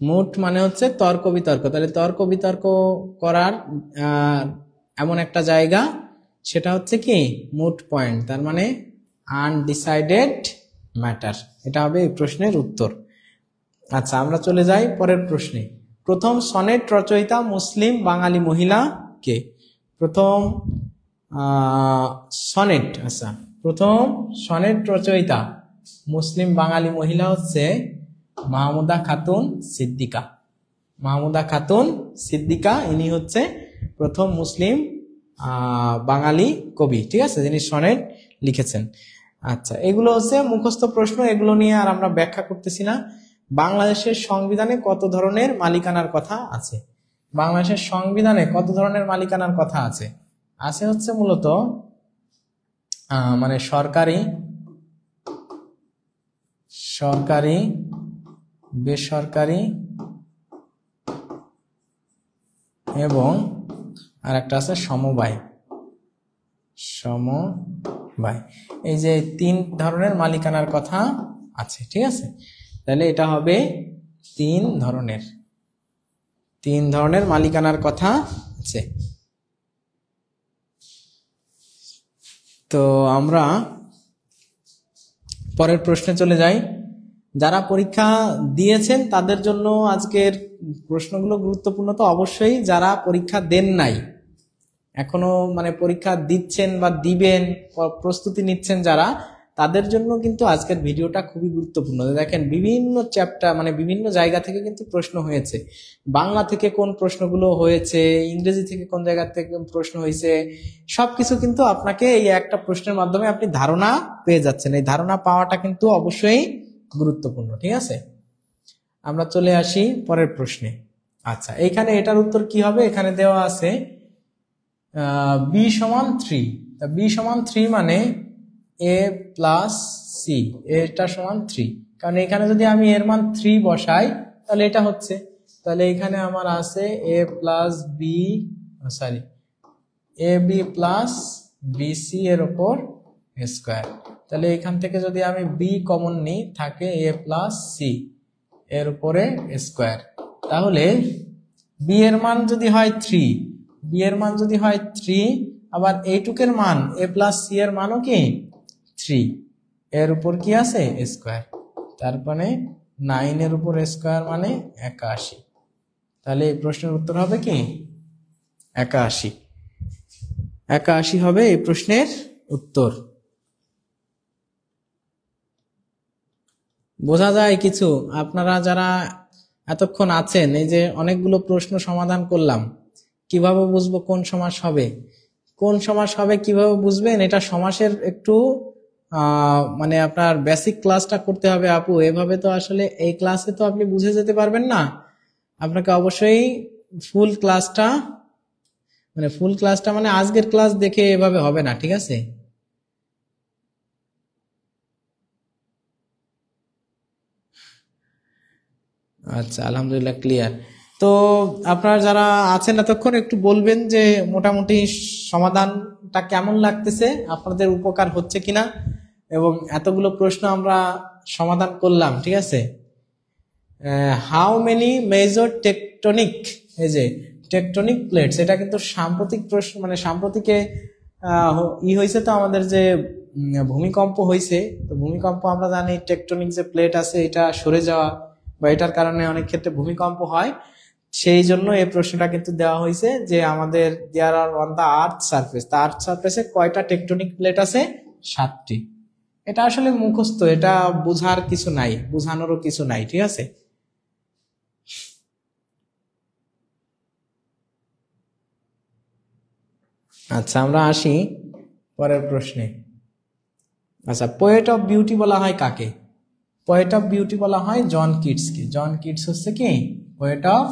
মুট মানে হচ্ছে তর্ক বিতর্ক। তাহলে তর্ক বিতর্ক করার এমন একটা জায়গা, সেটা হচ্ছে কি মুট পয়েন্ট, তার মানে আনডিসাইডেড ম্যাটার। এটা হবে এই প্রশ্নের উত্তর। আচ্ছা আমরা চলে যাই পরের প্রশ্নে। প্রথম সনেট রচয়িতা মুসলিম বাঙালি মহিলা কে? প্রথম সনেট, আচ্ছা প্রথম সনেট রচয়িতা মুসলিম বাঙালি মহিলা হচ্ছে মাহমুদা খাতুন সিদ্দিকা। ইনি হচ্ছে প্রথম মুসলিম বাঙালি কবি, ঠিক আছে, যিনি সনেট লিখেছেন। আচ্ছা এগুলো হচ্ছে মুখস্থ প্রশ্ন, এগুলো নিয়ে আর আমরা ব্যাখ্যা করতেছি না। বাংলাদেশের সংবিধানে কত ধরনের মালিকানার কথা আছে? বাংলাদেশের সংবিধানে কত ধরনের মালিকানার কথা আছে? আছে হচ্ছে মূলত মানে সরকারি, বেসরকারি এবং আরেকটা আছে সমবায়। এই যে 3 ধরনের মালিকানার কথা আছে, ঠিক আছে। তাহলে এটা হবে 3 ধরনের মালিকানার কথা আছে। তো আমরা পরের প্রশ্নে চলে যাই। যারা পরীক্ষা দিয়েছেন তাদের জন্য আজকের প্রশ্নগুলো গুরুত্বপূর্ণ তো অবশ্যই। যারা পরীক্ষা দেন নাই, এখনো মানে পরীক্ষা দিচ্ছেন বা দিবেন, প্রস্তুতি নিচ্ছেন যারা, তাদের জন্য কিন্তু আজকের ভিডিওটা খুবই গুরুত্বপূর্ণ। দেখেন বিভিন্ন চ্যাপ্টার মানে বিভিন্ন জায়গা থেকে কিন্তু প্রশ্ন হয়েছে। বাংলা থেকে কোন প্রশ্নগুলো হয়েছে, ইংরেজি থেকে কোন জায়গা থেকে প্রশ্ন হয়েছে, সবকিছু কিন্তু আপনাকে এই একটা প্রশ্নের মাধ্যমে আপনি ধারণা পেয়ে যাচ্ছেন। এই ধারণা পাওয়াটা কিন্তু অবশ্যই গুরুত্বপূর্ণ, ঠিক আছে। আমরা চলে আসি পরের প্রশ্নে। আচ্ছা, এইখানে এটার উত্তর কি হবে? এখানে দেওয়া আছে b সমান 3। b সমান 3 মানে a প্লাস সি, এটা সমান 3। কারণ এখানে যদি আমি এর মান 3 বসাই তাহলে এটা হচ্ছে, তাহলে এখানে আমার আছে a plus B, sorry A B plus BC এর উপর স্কোয়ার। তাহলে এখান থেকে যদি আমি বি কমন নিই, থাকে a প্লাস সি এর উপরে স্কোয়ার। তাহলে বি এর মান যদি হয় 3, বি এর মান যদি হয় 3, আবার এইটুকের মান a প্লাস সি এর মানও কি 3, এর উপর কি আছে স্কোয়ার। তারপরে 9 এর উপর স্কোয়ার মানে 81। তাহলে এই প্রশ্নের উত্তর হবে কি 81। 81 হবে এই প্রশ্নের উত্তর। বোঝা যায় কিছু? আপনারা যারা এতক্ষণ আছেন, এই যে অনেকগুলো প্রশ্ন সমাধান করলাম, কিভাবে বুঝবো কোন সমাস হবে, কোন সমাস হবে কিভাবে বুঝবেন? এটা সমাসের একটু মানে আপনার বেসিক ক্লাসটা করতে হবে আপু। এভাবে তো আসলে এই ক্লাসে তো আপনি বুঝে যেতে পারবেন না। আপনাকে অবশ্যই ফুল ক্লাসটা মানে আজকের ক্লাস দেখে এভাবে হবে না, ঠিক আছে। আচ্ছা, আলহামদুলিল্লাহ ক্লিয়ার। তো আপনারা যারা আছেন এতক্ষণ একটু বলবেন যে মোটামুটি সমাধানটা কেমন লাগতেছে, আপনাদের উপকার হচ্ছে কিনা, এবং এতগুলো প্রশ্ন আমরা সমাধান করলাম, ঠিক আছে। হাউ মেনি মেজর টেকটনিক, এই যে টেকটনিক প্লেটস, এটা কিন্তু সাম্প্রতিক প্রশ্ন, মানে সাম্প্রতিকে হয়েছে তো আমাদের যে ভূমিকম্প হয়েছে। তো ভূমিকম্প আমরা জানি টেকটনিক যে প্লেট আছে এটা সরে যাওয়া বা এটার কারণে অনেক ক্ষেত্রে ভূমিকম্প হয়। সেই জন্য এই প্রশ্নটা কিন্তু দেওয়া হয়েছে যে আমাদের দেয়ার আর অন দা আর্থ সারফেস, তা আর্থ সারফেসে কয়টা টেকটনিক প্লেট আছে? 7টি। এটা আসলে মুখস্থ, এটা বোঝার কিছু নাই, বোঝানোরও কিছু নাই, ঠিক আছে। আচ্ছা, আমরা আসি পরের প্রশ্নে। আচ্ছা, পোয়েট অফ বিউটি বলা হয় কাকে? পোয়েট অফ বিউটি বলা হয় জন কিটসকে। জন কিটস হচ্ছে কি পোয়েট অফ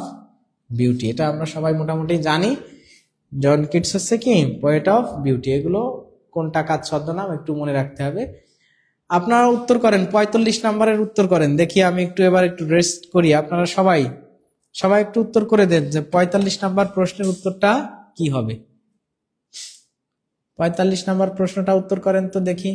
বিউটি, এটা আমরা সবাই মোটামুটি জানি। জন কিটস হচ্ছে কি পোয়েট অফ বিউটি। এগুলো কোনটা কাজ ছদ্মনাম একটু মনে রাখতে হবে। আপনারা উত্তর করেন, 45 নাম্বারের উত্তর করেন দেখি। আমি এবার একটু রেস্ট করি। আপনারা সবাই একটু উত্তর করে দেন যে 45 নাম্বার প্রশ্নের উত্তরটা কি হবে। 45 নাম্বার প্রশ্নটা উত্তর করেন তো দেখি।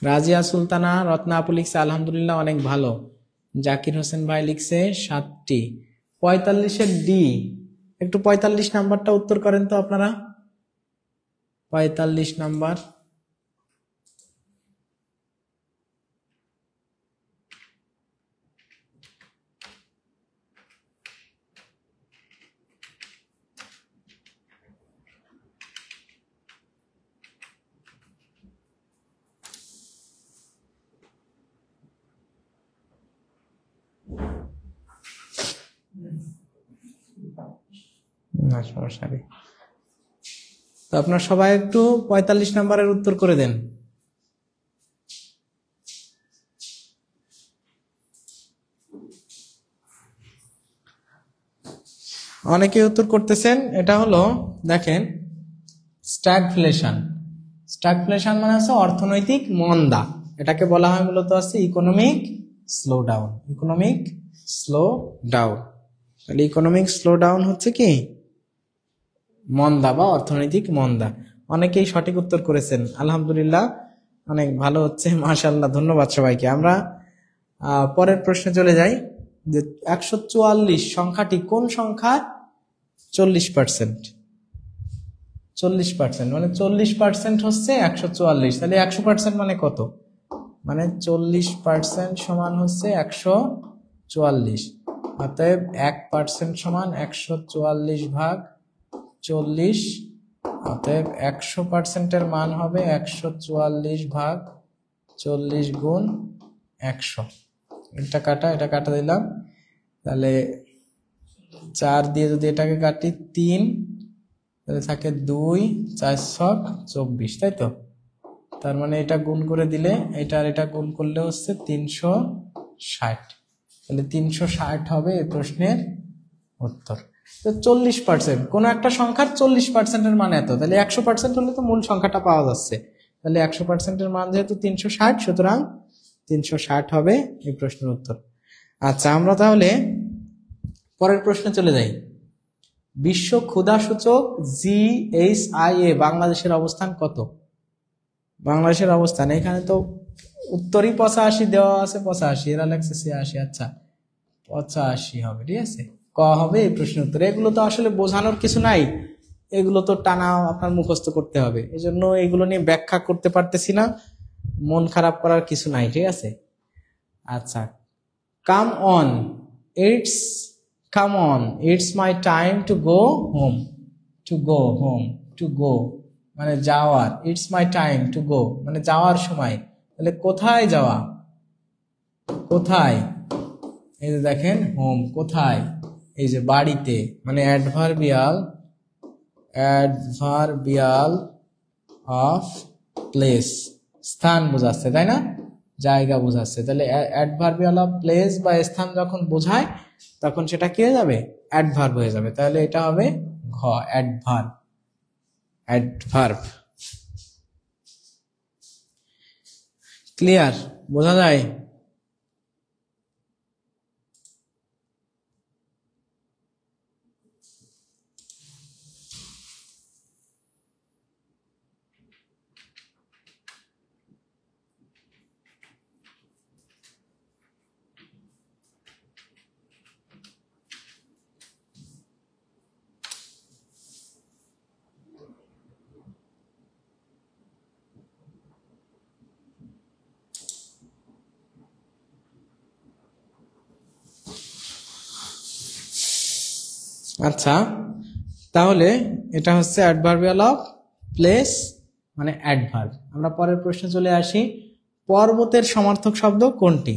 রাজিয়া সুলতানা, রত্না আপু লিখছে আলহামদুলিল্লাহ অনেক ভালো। জাকির হোসেন ভাই লিখছে 7টি। 45-এর ডি, একটু 45 নাম্বারটা উত্তর করেন তো আপনারা। 45 নাম্বার। না সমস্যা নেই। তো আপনার সবাই একটু 45 নাম্বারের উত্তর করে দেন। অনেকে উত্তর করতেছেন, এটা হলো দেখেন স্ট্যাগফ্লেশন। স্ট্যাগফ্লেশন মানে হচ্ছে অর্থনৈতিক মন্দা, এটাকে বলা হয় মূলত হচ্ছে economic slow down. Economic slow down, তাহলে ইকোনমিক স্লো ডাউন হচ্ছে কি মন্দা বা অর্থনৈতিক মন্দা। অনেকেই সঠিক উত্তর করেছেন, আলহামদুলিল্লাহ, অনেক ভালো হচ্ছে, মাশাআল্লাহ, ধন্যবাদ সবাইকে। আমরা পরের প্রশ্নে চলে যাই যে 144 সংখ্যাটি কোন সংখ্যার 40%? 40% মানে 40% হচ্ছে 144, তাহলে 100% মানে কত? মানে 40% সমান হচ্ছে 144, অতএব 1% সমান 144 ভাগ 40, অতএব 100%-এর মান হবে 144 ভাগ 40 গুণ 100। এটা কাটা দিলাম, তাহলে 4 দিয়ে যদি এটাকে কাটি 3, তাহলে থাকে 2, 4 ছক 24, তাই তো? তার মানে এটা গুণ করে দিলে এটা আর এটা গুণ করলে হচ্ছে 360, তাহলে 360 হবে এই প্রশ্নের উত্তর। তো 40%, কোন একটা সংখ্যার 40%-এর মান এত, তাহলে 100% হলে তো মূল সংখ্যাটা পাওয়া যাচ্ছে, তাহলে 100%-এর মান যেহেতু 360, সুতরাং 360 হবে এই প্রশ্নের উত্তর। আচ্ছা, আমরা তাহলে পরের প্রশ্নে চলে যাই। বিশ্ব ক্ষুধা সূচক GHIA বাংলাদেশের অবস্থান কত? বাংলাদেশের অবস্থান এখানে তো উত্তরই 85 দেওয়া আছে, 85, এরা লেখছে 86। আচ্ছা, 85 হবে, ঠিক আছে, ক হবে এই প্রশ্নের উত্তর। এগুলো তো আসলে বোঝানোর কিছু নাই, এগুলো তো টানা আপনার মুখস্থ করতে হবে, এই জন্য এগুলো নিয়ে ব্যাখ্যা করতে পারতেছি না, মন খারাপ করার কিছু নাই, ঠিক আছে। আচ্ছা, come on it's my time to go home. To go মানে যাওয়ার, it's my time to go মানে যাওয়ার সময়, তাহলে কোথায় যাওয়া? কোথায়? এই যে দেখেন হোম, কোথায়? এই যে বাড়িতে, মানে অ্যাডভার্বিয়াল অফ প্লেস, স্থান বোঝাচ্ছে, তাই না, জায়গা বোঝাচ্ছে। তাহলে অ্যাডভার্বিয়াল অফ প্লেস বা স্থান যখন বোঝায় তখন সেটা কি হয়ে যাবে? অ্যাডভার্ব হয়ে যাবে। তাহলে এটা হবে ঘ, অ্যাডভার্ব। ক্লিয়ার? বোঝা যায়? আচ্ছা, তাহলে এটা হচ্ছে অ্যাডভার্বিয়াল অফ প্লেস মানে অ্যাডভার্ব। আমরা পরের প্রশ্নে চলে আসি। পর্বতের সমার্থক শব্দ কোনটি?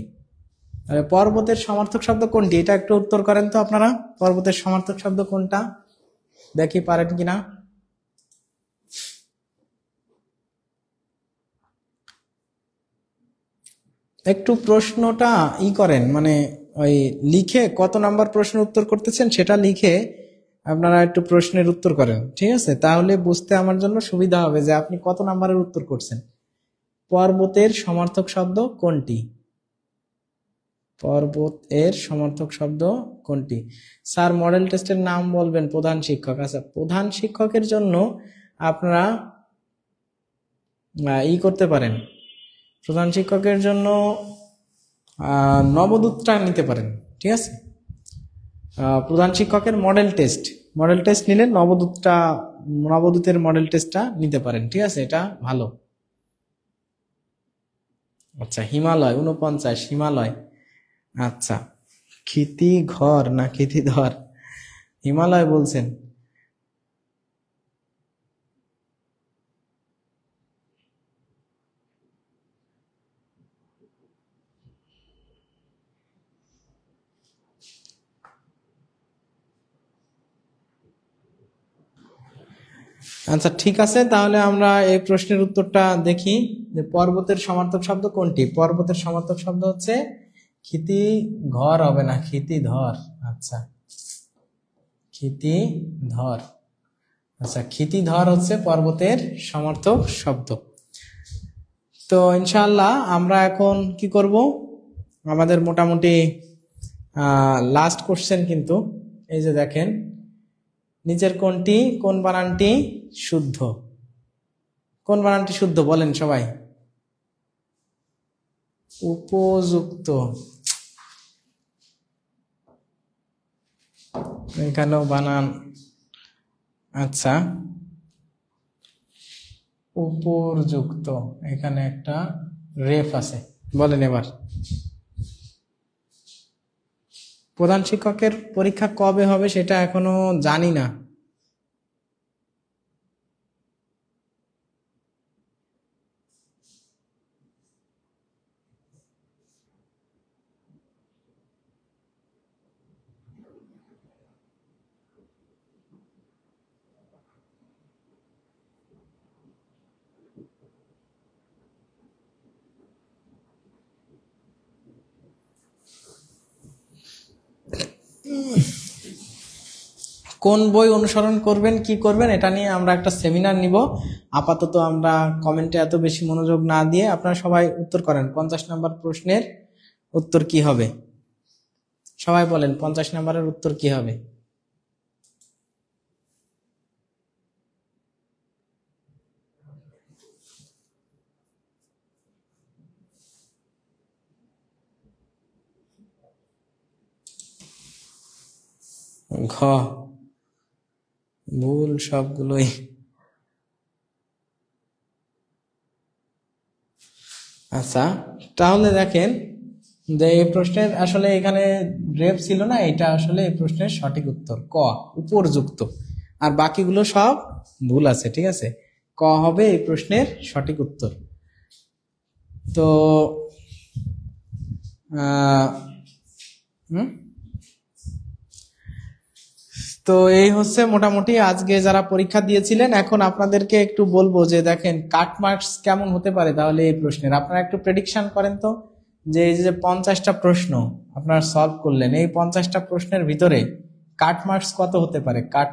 পর্বতের সমার্থক শব্দ কোনটি, এটা একটু উত্তর করেন তো আপনারা। পর্বতের সমার্থক শব্দ কোনটা, দেখি পারেন কিনা। একটু প্রশ্নটা করেন, মানে ওই লিখে কত নাম্বার প্রশ্নের উত্তর করতেছেন সেটা লিখে আপনারা একটু প্রশ্নের উত্তর করেন, ঠিক আছে, তাহলে বুঝতে আমার জন্য সুবিধা হবে যে আপনি কত নাম্বারের উত্তর করছেন। পর্বতের সমার্থক শব্দ কোনটি? পর্বতের সমার্থক শব্দ কোনটি? স্যার মডেল টেস্টের নাম বলবেন, প্রধান শিক্ষক। আচ্ছা, প্রধান শিক্ষকের জন্য আপনারা করতে পারেন, প্রধান শিক্ষকের জন্য নবদূতটা নিতে পারেন, ঠিক আছে। প্রধান শিক্ষকের মডেল টেস্ট নিলে নবদূতের মডেল টেস্টটা নিতে পারেন, ঠিক আছে, এটা ভালো। আচ্ছা, হিমালয় 49, হিমালয়। আচ্ছা, ক্ষিতি ঘর না ক্ষিতিধর, হিমালয় বলছেন। আচ্ছা, ঠিক আছে, তাহলে আমরা এই প্রশ্নের উত্তরটা দেখি যে পর্বতের সমার্থক শব্দ কোনটি। পর্বতের সমার্থক শব্দ হচ্ছে ক্ষিতি ঘর, হবে না ক্ষিতিধর। আচ্ছা, ক্ষিতিধর। আচ্ছা, ক্ষিতিধর হচ্ছে পর্বতের সমর্থক শব্দ। তো ইনশাআল্লাহ আমরা এখন কি করব, আমাদের মোটামুটি লাস্ট কোশ্চেন কিন্তু। এই যে দেখেন, নিচের কোন বানানটি শুদ্ধ? কোন বানানটি শুদ্ধ বলেন সবাই? উপযুক্ত। এখানেও বানান। আচ্ছা, উপযুক্ত, এখানে একটা রেফ আছে। বলেন এবার। প্রধান শিক্ষকের পরীক্ষা কবে হবে সেটা এখনো জানি না। কোন বই অনুসরণ করবেন, কি করবেন, এটা নিয়ে আমরা একটা সেমিনার নিব। আপাতত আমরা কমেন্টে এত বেশি মনোযোগ না দিয়ে আপনারা সবাই উত্তর করেন। 50 নম্বর প্রশ্নের উত্তর কি হবে? সবাই বলেন 50 নম্বরের উত্তর কি হবে? ঘ। ভুল সবগুলোই। আচ্ছা, তাহলে দেখেন যে এই প্রশ্নের আসলে এখানে রেফ ছিল না, এটা আসলে এই প্রশ্নের সঠিক উত্তর ক, উপযুক্ত। আর বাকিগুলো সব ভুল আছে, ঠিক আছে? ক হবে এই প্রশ্নের সঠিক উত্তর। তো তো এই হচ্ছে মোটামুটি আজকে যারা পরীক্ষা দিয়েছিলেন। এখন আপনাদেরকে একটু বলবো যে দেখেন কাট মার্কস কেমন হতে পারে তাহলে এই প্রশ্নের। আপনারা একটু প্রেডিকশন করেন তো, যে এই যে 50টা প্রশ্ন আপনারা সলভ করলেন, এই 50টা প্রশ্নের ভিতরে কাট মার্কস কত হতে পারে? কাট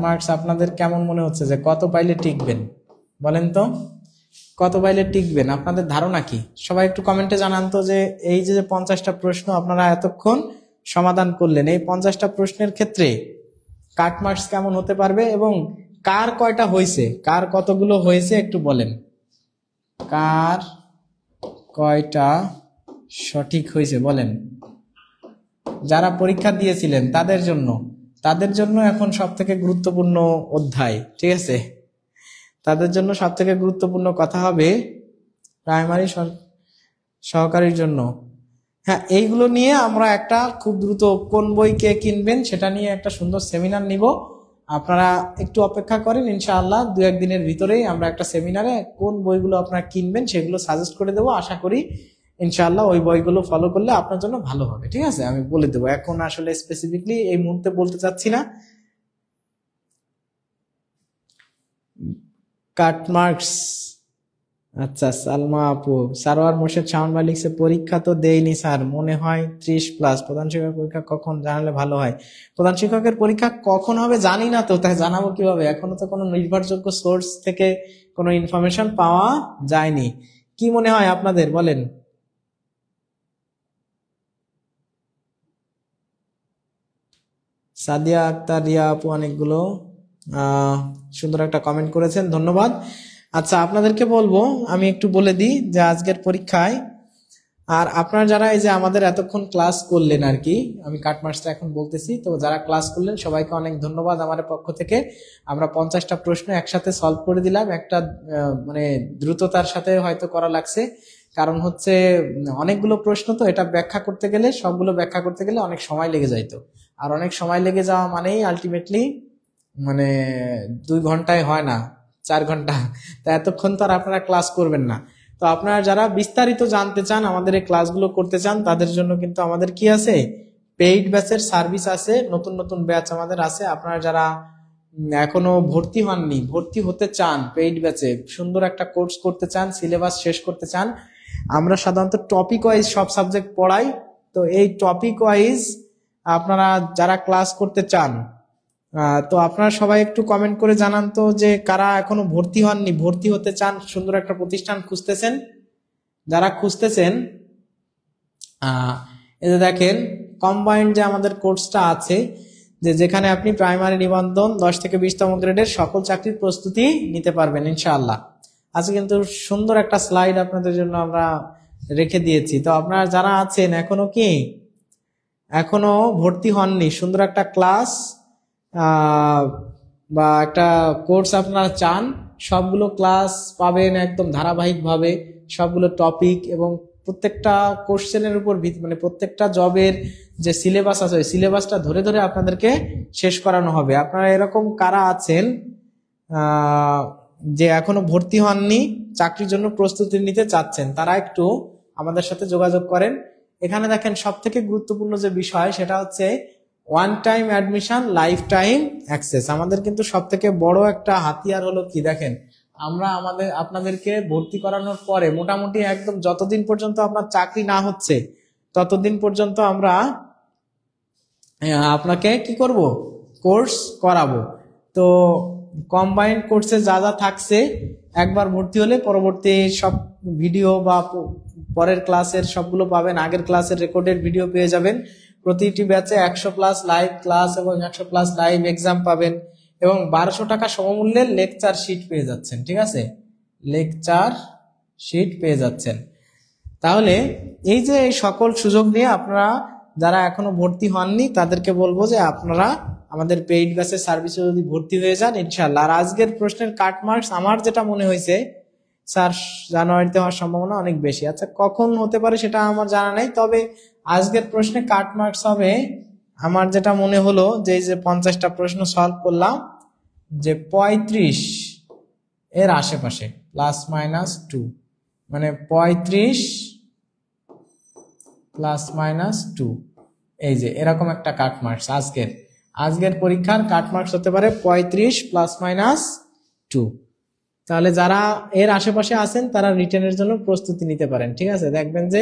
মার্কস আপনাদের কেমন মনে হচ্ছে যে কত পাইলে টিকবেন? বলেন তো, কত পাইলে টিকবেন? আপনাদের ধারণা কি? সবাই একটু কমেন্টে জানান তো, যে এই যে 50টা প্রশ্ন আপনারা এতক্ষণ সমাধান করলেন, এই 50টা প্রশ্নের ক্ষেত্রে কাট মার্কস কেমন হতে পারবে, এবং কার কয়টা হয়েছে, কার কতগুলো হয়েছে একটু বলেন। কার কয়টা সঠিক হয়েছে বলেন। যারা পরীক্ষা দিয়েছিলেন তাদের জন্য এখন সব থেকে গুরুত্বপূর্ণ অধ্যায়, ঠিক আছে? তাদের জন্য সব থেকে গুরুত্বপূর্ণ কথা হবে প্রাইমারি সহকারীর জন্য। হ্যাঁ, এইগুলো নিয়ে আমরা একটা খুব দ্রুত কোন বই কে কিনবেন সেটা নিয়ে একটা সুন্দর সেমিনার নিব। আপনারা একটু অপেক্ষা করেন, ইনশাআল্লাহ 2-1 দিনের ভিতরেই আমরা একটা সেমিনারে কোন বইগুলো আপনারা কিনবেন সেগুলো সাজেস্ট করে দেবো। আশা করি ইনশাআল্লাহ ওই বইগুলো ফলো করলে আপনার জন্য ভালো হবে, ঠিক আছে? আমি বলে দেবো, এখন আসলে স্পেসিফিকলি এই মুহূর্তে বলতে চাচ্ছি না। কাট মার্কস, আচ্ছা সালমা আপু, সারোয়ার মোর্শেদ শাওন ভাই লিখছে পরীক্ষা তো দেইনি স্যার, মনে হয় 30+। প্রধান শিক্ষকের পরীক্ষা কখন জানালে ভালো হয়? প্রধান শিক্ষকের পরীক্ষা কখন হবে জানি না তো, তাই জানাবো কিভাবে? এখনো তো কোনো নির্ভরযোগ্য সোর্স থেকে কোনো ইনফরমেশন পাওয়া যায়নি। কি মনে হয় আপনাদের বলেন? সাদিয়া আক্তার, রিয়া আপু অনেকগুলো সুন্দর একটা কমেন্ট করেছেন, ধন্যবাদ। আচ্ছা, আপনাদেরকে বলবো, আমি একটু বলে দিই যে আজকের পরীক্ষায়, আর আপনারা যারা এই যে আমাদের এতক্ষণ ক্লাস করলেন আর কি, আমি কাট মার্কসটা এখন বলতেছি, তো যারা ক্লাস করলেন সবাইকে অনেক ধন্যবাদ আমার পক্ষ থেকে। আমরা 50টা প্রশ্ন একসাথে সলভ করে দিলাম, একটা মানে দ্রুততার সাথে হয়তো করা লাগছে, কারণ হচ্ছে অনেকগুলো প্রশ্ন, তো এটা ব্যাখ্যা করতে গেলে, সবগুলো ব্যাখ্যা করতে গেলে অনেক সময় লেগে যাইতো। আর অনেক সময় লেগে যাওয়া মানেই আলটিমেটলি মানে 2 ঘন্টায় হয় না, 4 ঘন্টা। তা এতক্ষণ তো আর আপনারা ক্লাস করবেন না। তো আপনারা যারা বিস্তারিত জানতে চান, আমাদের এই ক্লাসগুলো করতে চান, তাদের জন্য কিন্তু আমাদের কি আছে, পেইড ব্যাচের সার্ভিস আছে, নতুন নতুন ব্যাচ আমাদের আছে। আপনারা যারা এখনো ভর্তি হননি, ভর্তি হতে চান পেইড ব্যাচে, সুন্দর একটা কোর্স করতে চান, সিলেবাস শেষ করতে চান, আমরা সাধারণত টপিক ওয়াইজ সব সাবজেক্ট পড়াই। তো এই টপিক ওয়াইজ আপনারা যারা ক্লাস করতে চান, তো আপনারা সবাই একটু কমেন্ট করে জানান তো যে কারা এখনো ভর্তি হননি, ভর্তি হতে চান, সুন্দর একটা প্রতিষ্ঠান খুঁজতেছেন। যারা খুঁজতেছেন, এই যে দেখেন কম্বাইন্ড যে আমাদের কোর্সটা আছে, যেখানে আপনি প্রাইমারি নিবন্ধন 10 থেকে 20তম গ্রেডের সকল চাকরির প্রস্তুতি নিতে পারবেন ইনশাআল্লাহ। আজকে কিন্তু সুন্দর একটা স্লাইড আপনাদের জন্য আমরা রেখে দিয়েছি। তো আপনারা যারা আছেন এখনো ভর্তি হননি, সুন্দর একটা ক্লাস বা একটা কোর্স আপনারা চান, সবগুলো ক্লাস পাবেন একদম ধারাবাহিকভাবে, সবগুলো টপিক এবং প্রত্যেকটা কোশ্চেনের উপর মানে প্রত্যেকটা জবের যে সিলেবাস আছে ওই সিলেবাসটা ধরে ধরে আপনাদেরকে শেষ করানো হবে। আপনারা এরকম কারা আছেন যে এখনো ভর্তি হননি, চাকরির জন্য প্রস্তুতি নিতে চাচ্ছেন, তারা একটু আমাদের সাথে যোগাযোগ করেন। এখানে দেখেন সব থেকে গুরুত্বপূর্ণ যে বিষয় সেটা হচ্ছে one time admission, life time access. আমাদের কিন্তু সব থেকে বড় একটা হাতিয়ার হলো কি দেখেন, আমরা আপনাদেরকে ভর্তি করানোর পরে মোটামুটি একদম যতদিন পর্যন্ত আপনার চাকরি না হচ্ছে ততদিন পর্যন্ত আমরা আপনাকে কি করব, কোর্স করাবো। তো কম্বাইন্ড কোর্সে যা যা থাকছে একবার ভর্তি হলে পরবর্তী সব ভিডিও বা পরের ক্লাসের সবগুলো পাবেন, আগের ক্লাসের রেকর্ডেড ভিডিও পেয়ে যাবেন। প্রতিটি ব্যাচে 100+ লাইভ ক্লাস এবং 100+ লাইভ এক্সাম পাবেন এবং 1200 টাকা সমমূল্যের লেকচার শিট পেয়ে যাচ্ছেন। ঠিক আছে, লেকচার শিট পেয়ে যাচ্ছেন। তাহলে এই যে এই সকল সুযোগ নিয়ে আপনারা যারা এখনো ভর্তি হননি তাদেরকে বলবো যে আপনারা আমাদের পেইড ব্যাচের সার্ভিসে যদি ভর্তি হয়ে যান ইনশাআল্লাহ। আর আজকের প্রশ্নের কাট মার্কস আমার যেটা মনে হয়েছে স্যার জানুয়ারিতে হওয়ার সম্ভাবনা অনেক বেশি। আচ্ছা কখন হতে পারে সেটা আমার জানা নেই, তবে আজকের প্রশ্নে কাট মার্কস হবে আমার যেটা মনে হলো যে 50টা প্রশ্ন সলভ করলাম, যে 35 এর আশেপাশে +-2, মানে 35 +-2, এই যে এরকম একটা কাট মার্কস আজকের পরীক্ষার কাট মার্কস হতে পারে 35 +-2। তাহলে যারা এর আশেপাশে আছেন তারা রিটেনের জন্য প্রস্তুতি নিতে পারেন। ঠিক আছে, দেখবেন যে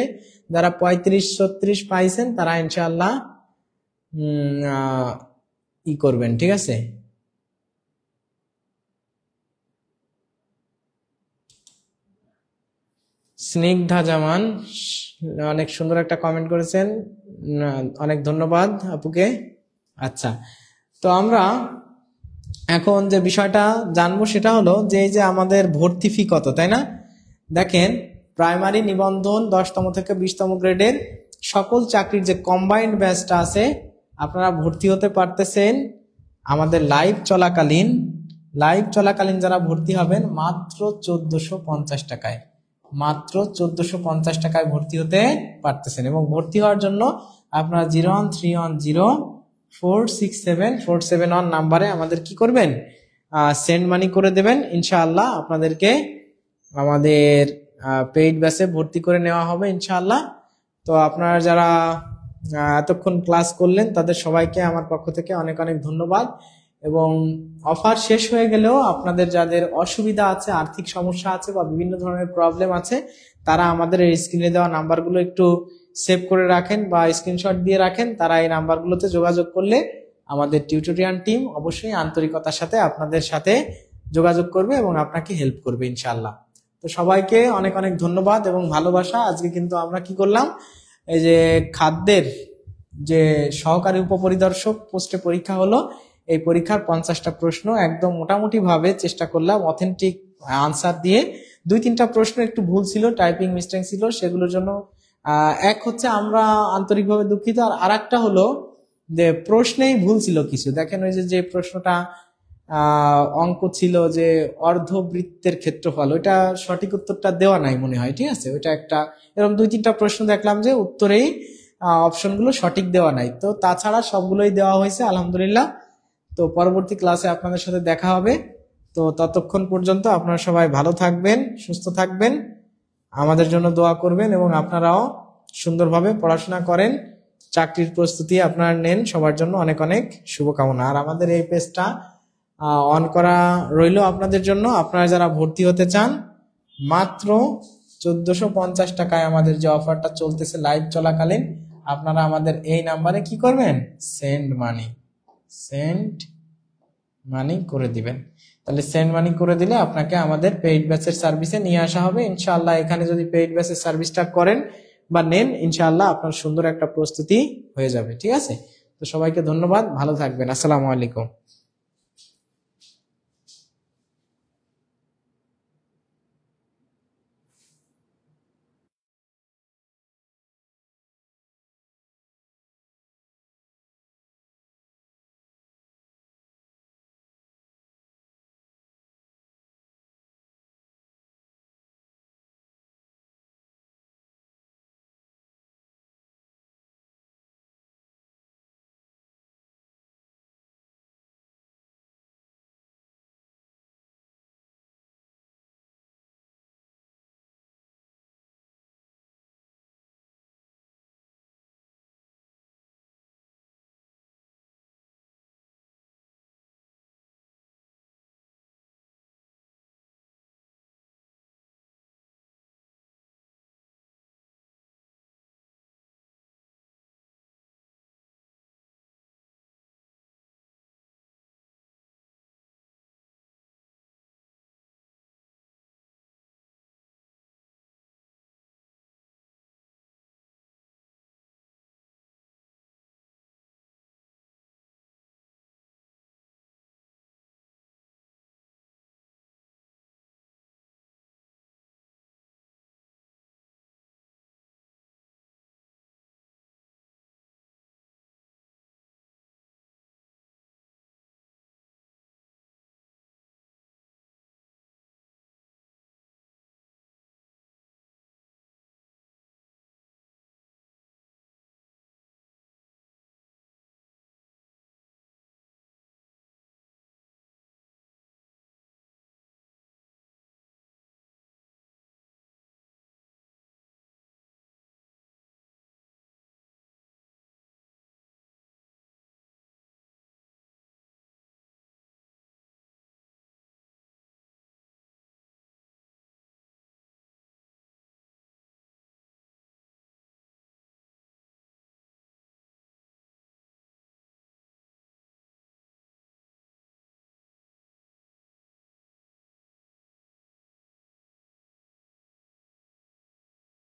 যারা 35-36 পাইছেন তারা ইনশাআল্লাহ করবেন। ঠিক আছে, স্নিগ্ধা জামান অনেক সুন্দর একটা কমেন্ট করেছেন, অনেক ধন্যবাদ আপুকে। আচ্ছা, তো আমরা এখন যে বিষয়টা জানবো সেটা হলো যে এই যে আমাদের ভর্তি ফি কত, তাই না? দেখেন প্রাইমারি নিবন্ধন 10তম থেকে 20তম গ্রেডের সকল চাকরির যে কম্বাইন্ড ব্যাচটা আছে আপনারা ভর্তি হতে পারতেছেন আমাদের লাইভ চলাকালীন যারা ভর্তি হবেন মাত্র 1450 টাকায়, মাত্র 1450 টাকায় ভর্তি হতে পারতেছেন। এবং ভর্তি হওয়ার জন্য আপনারা 01310467471 নাম্বারে আমাদের কি করবেন, সেন্ড মানি করে দেবেন। ইনশাআল্লাহ আপনাদেরকে আমাদের পেইড ব্যাচে ভর্তি করে নেওয়া হবে ইনশাআল্লাহ। তো আপনারা যারা এতক্ষণ ক্লাস করলেন তাদের সবাইকে আমার পক্ষ থেকে অনেক অনেক ধন্যবাদ। এবং অফার শেষ হয়ে গেলেও আপনাদের যাদের অসুবিধা আছে, আর্থিক সমস্যা আছে বা বিভিন্ন ধরনের প্রবলেম আছে, তারা আমাদের এই স্ক্রিনে দেওয়া নাম্বারগুলো একটু সেভ করে রাখেন বা স্ক্রিনশট দিয়ে রাখেন। তারা এই নাম্বারগুলোতে যোগাযোগ করলে আমাদের টিউটোরিয়াল টিম অবশ্যই আন্তরিকতার সাথে আপনাদের সাথে যোগাযোগ করবে এবং আপনাকে হেল্প করবে ইনশাআল্লাহ। তো সবাইকে অনেক অনেক ধন্যবাদ এবং ভালোবাসা। আজকে কিন্তু আমরা কি করলাম, এই যে খাদ্যের যে সহকারী উপপরিদর্শক পোস্টে পরীক্ষা হলো, এই পরীক্ষার 50টা প্রশ্ন একদম মোটামুটি ভাবে চেষ্টা করলাম অথেন্টিক আনসার দিয়ে। 2-3টা প্রশ্ন একটু ভুল ছিল, টাইপিং মিস্টেক ছিল, সেগুলোর জন্য এক হচ্ছে আমরা আন্তরিকভাবে দুঃখিত, আর আরেকটা হলো যে প্রশ্নেই ভুল ছিল কিছু। দেখেন ওই যে প্রশ্নটা অঙ্ক ছিল যে অর্ধবৃত্তের ক্ষেত্রফল, ওইটা সঠিক উত্তরটা দেওয়া নাই মনে হয়। ঠিক আছে, ওইটা একটা এরকম 2-3টা প্রশ্ন দেখলাম যে উত্তরেই অপশনগুলো সঠিক দেওয়া নাই। তো তাছাড়া সবগুলোই দেওয়া হয়েছে আলহামদুলিল্লাহ। তো পরবর্তী ক্লাসে আপনাদের সাথে দেখা হবে। তো ততক্ষণ পর্যন্ত আপনারা সবাই ভালো থাকবেন, সুস্থ থাকবেন, আমাদের জন্য দোয়া করবেন এবং আপনারাও সুন্দরভাবে পড়াশোনা করেন, চাকরির প্রস্তুতি আপনারা নেন। সবার জন্য অনেক অনেক শুভকামনা। আর আমাদের এই পেজটা অন করা রইল আপনাদের জন্য। আপনারা যারা ভর্তি হতে চান মাত্র 1450 টাকায় আমাদের যে অফারটা চলতেছে লাইভ চলাকালীন, আপনারা আমাদের এই নাম্বারে কি করবেন, সেন্ড মানি করে দিবেন। তাহলে সেন্ড মানি করে দিলে আপনাকে আমাদের পেইড ব্যাচের সার্ভিসে নিয়ে আসা হবে ইনশাআল্লাহ। এখানে যদি পেইড ব্যাচের সার্ভিসটা করেন বা নেন, ইনশাআল্লাহ আপনার সুন্দর একটা প্রস্তুতি হয়ে যাবে। ঠিক আছে, তো সবাইকে ধন্যবাদ, ভালো থাকবেন, আসসালামু আলাইকুম।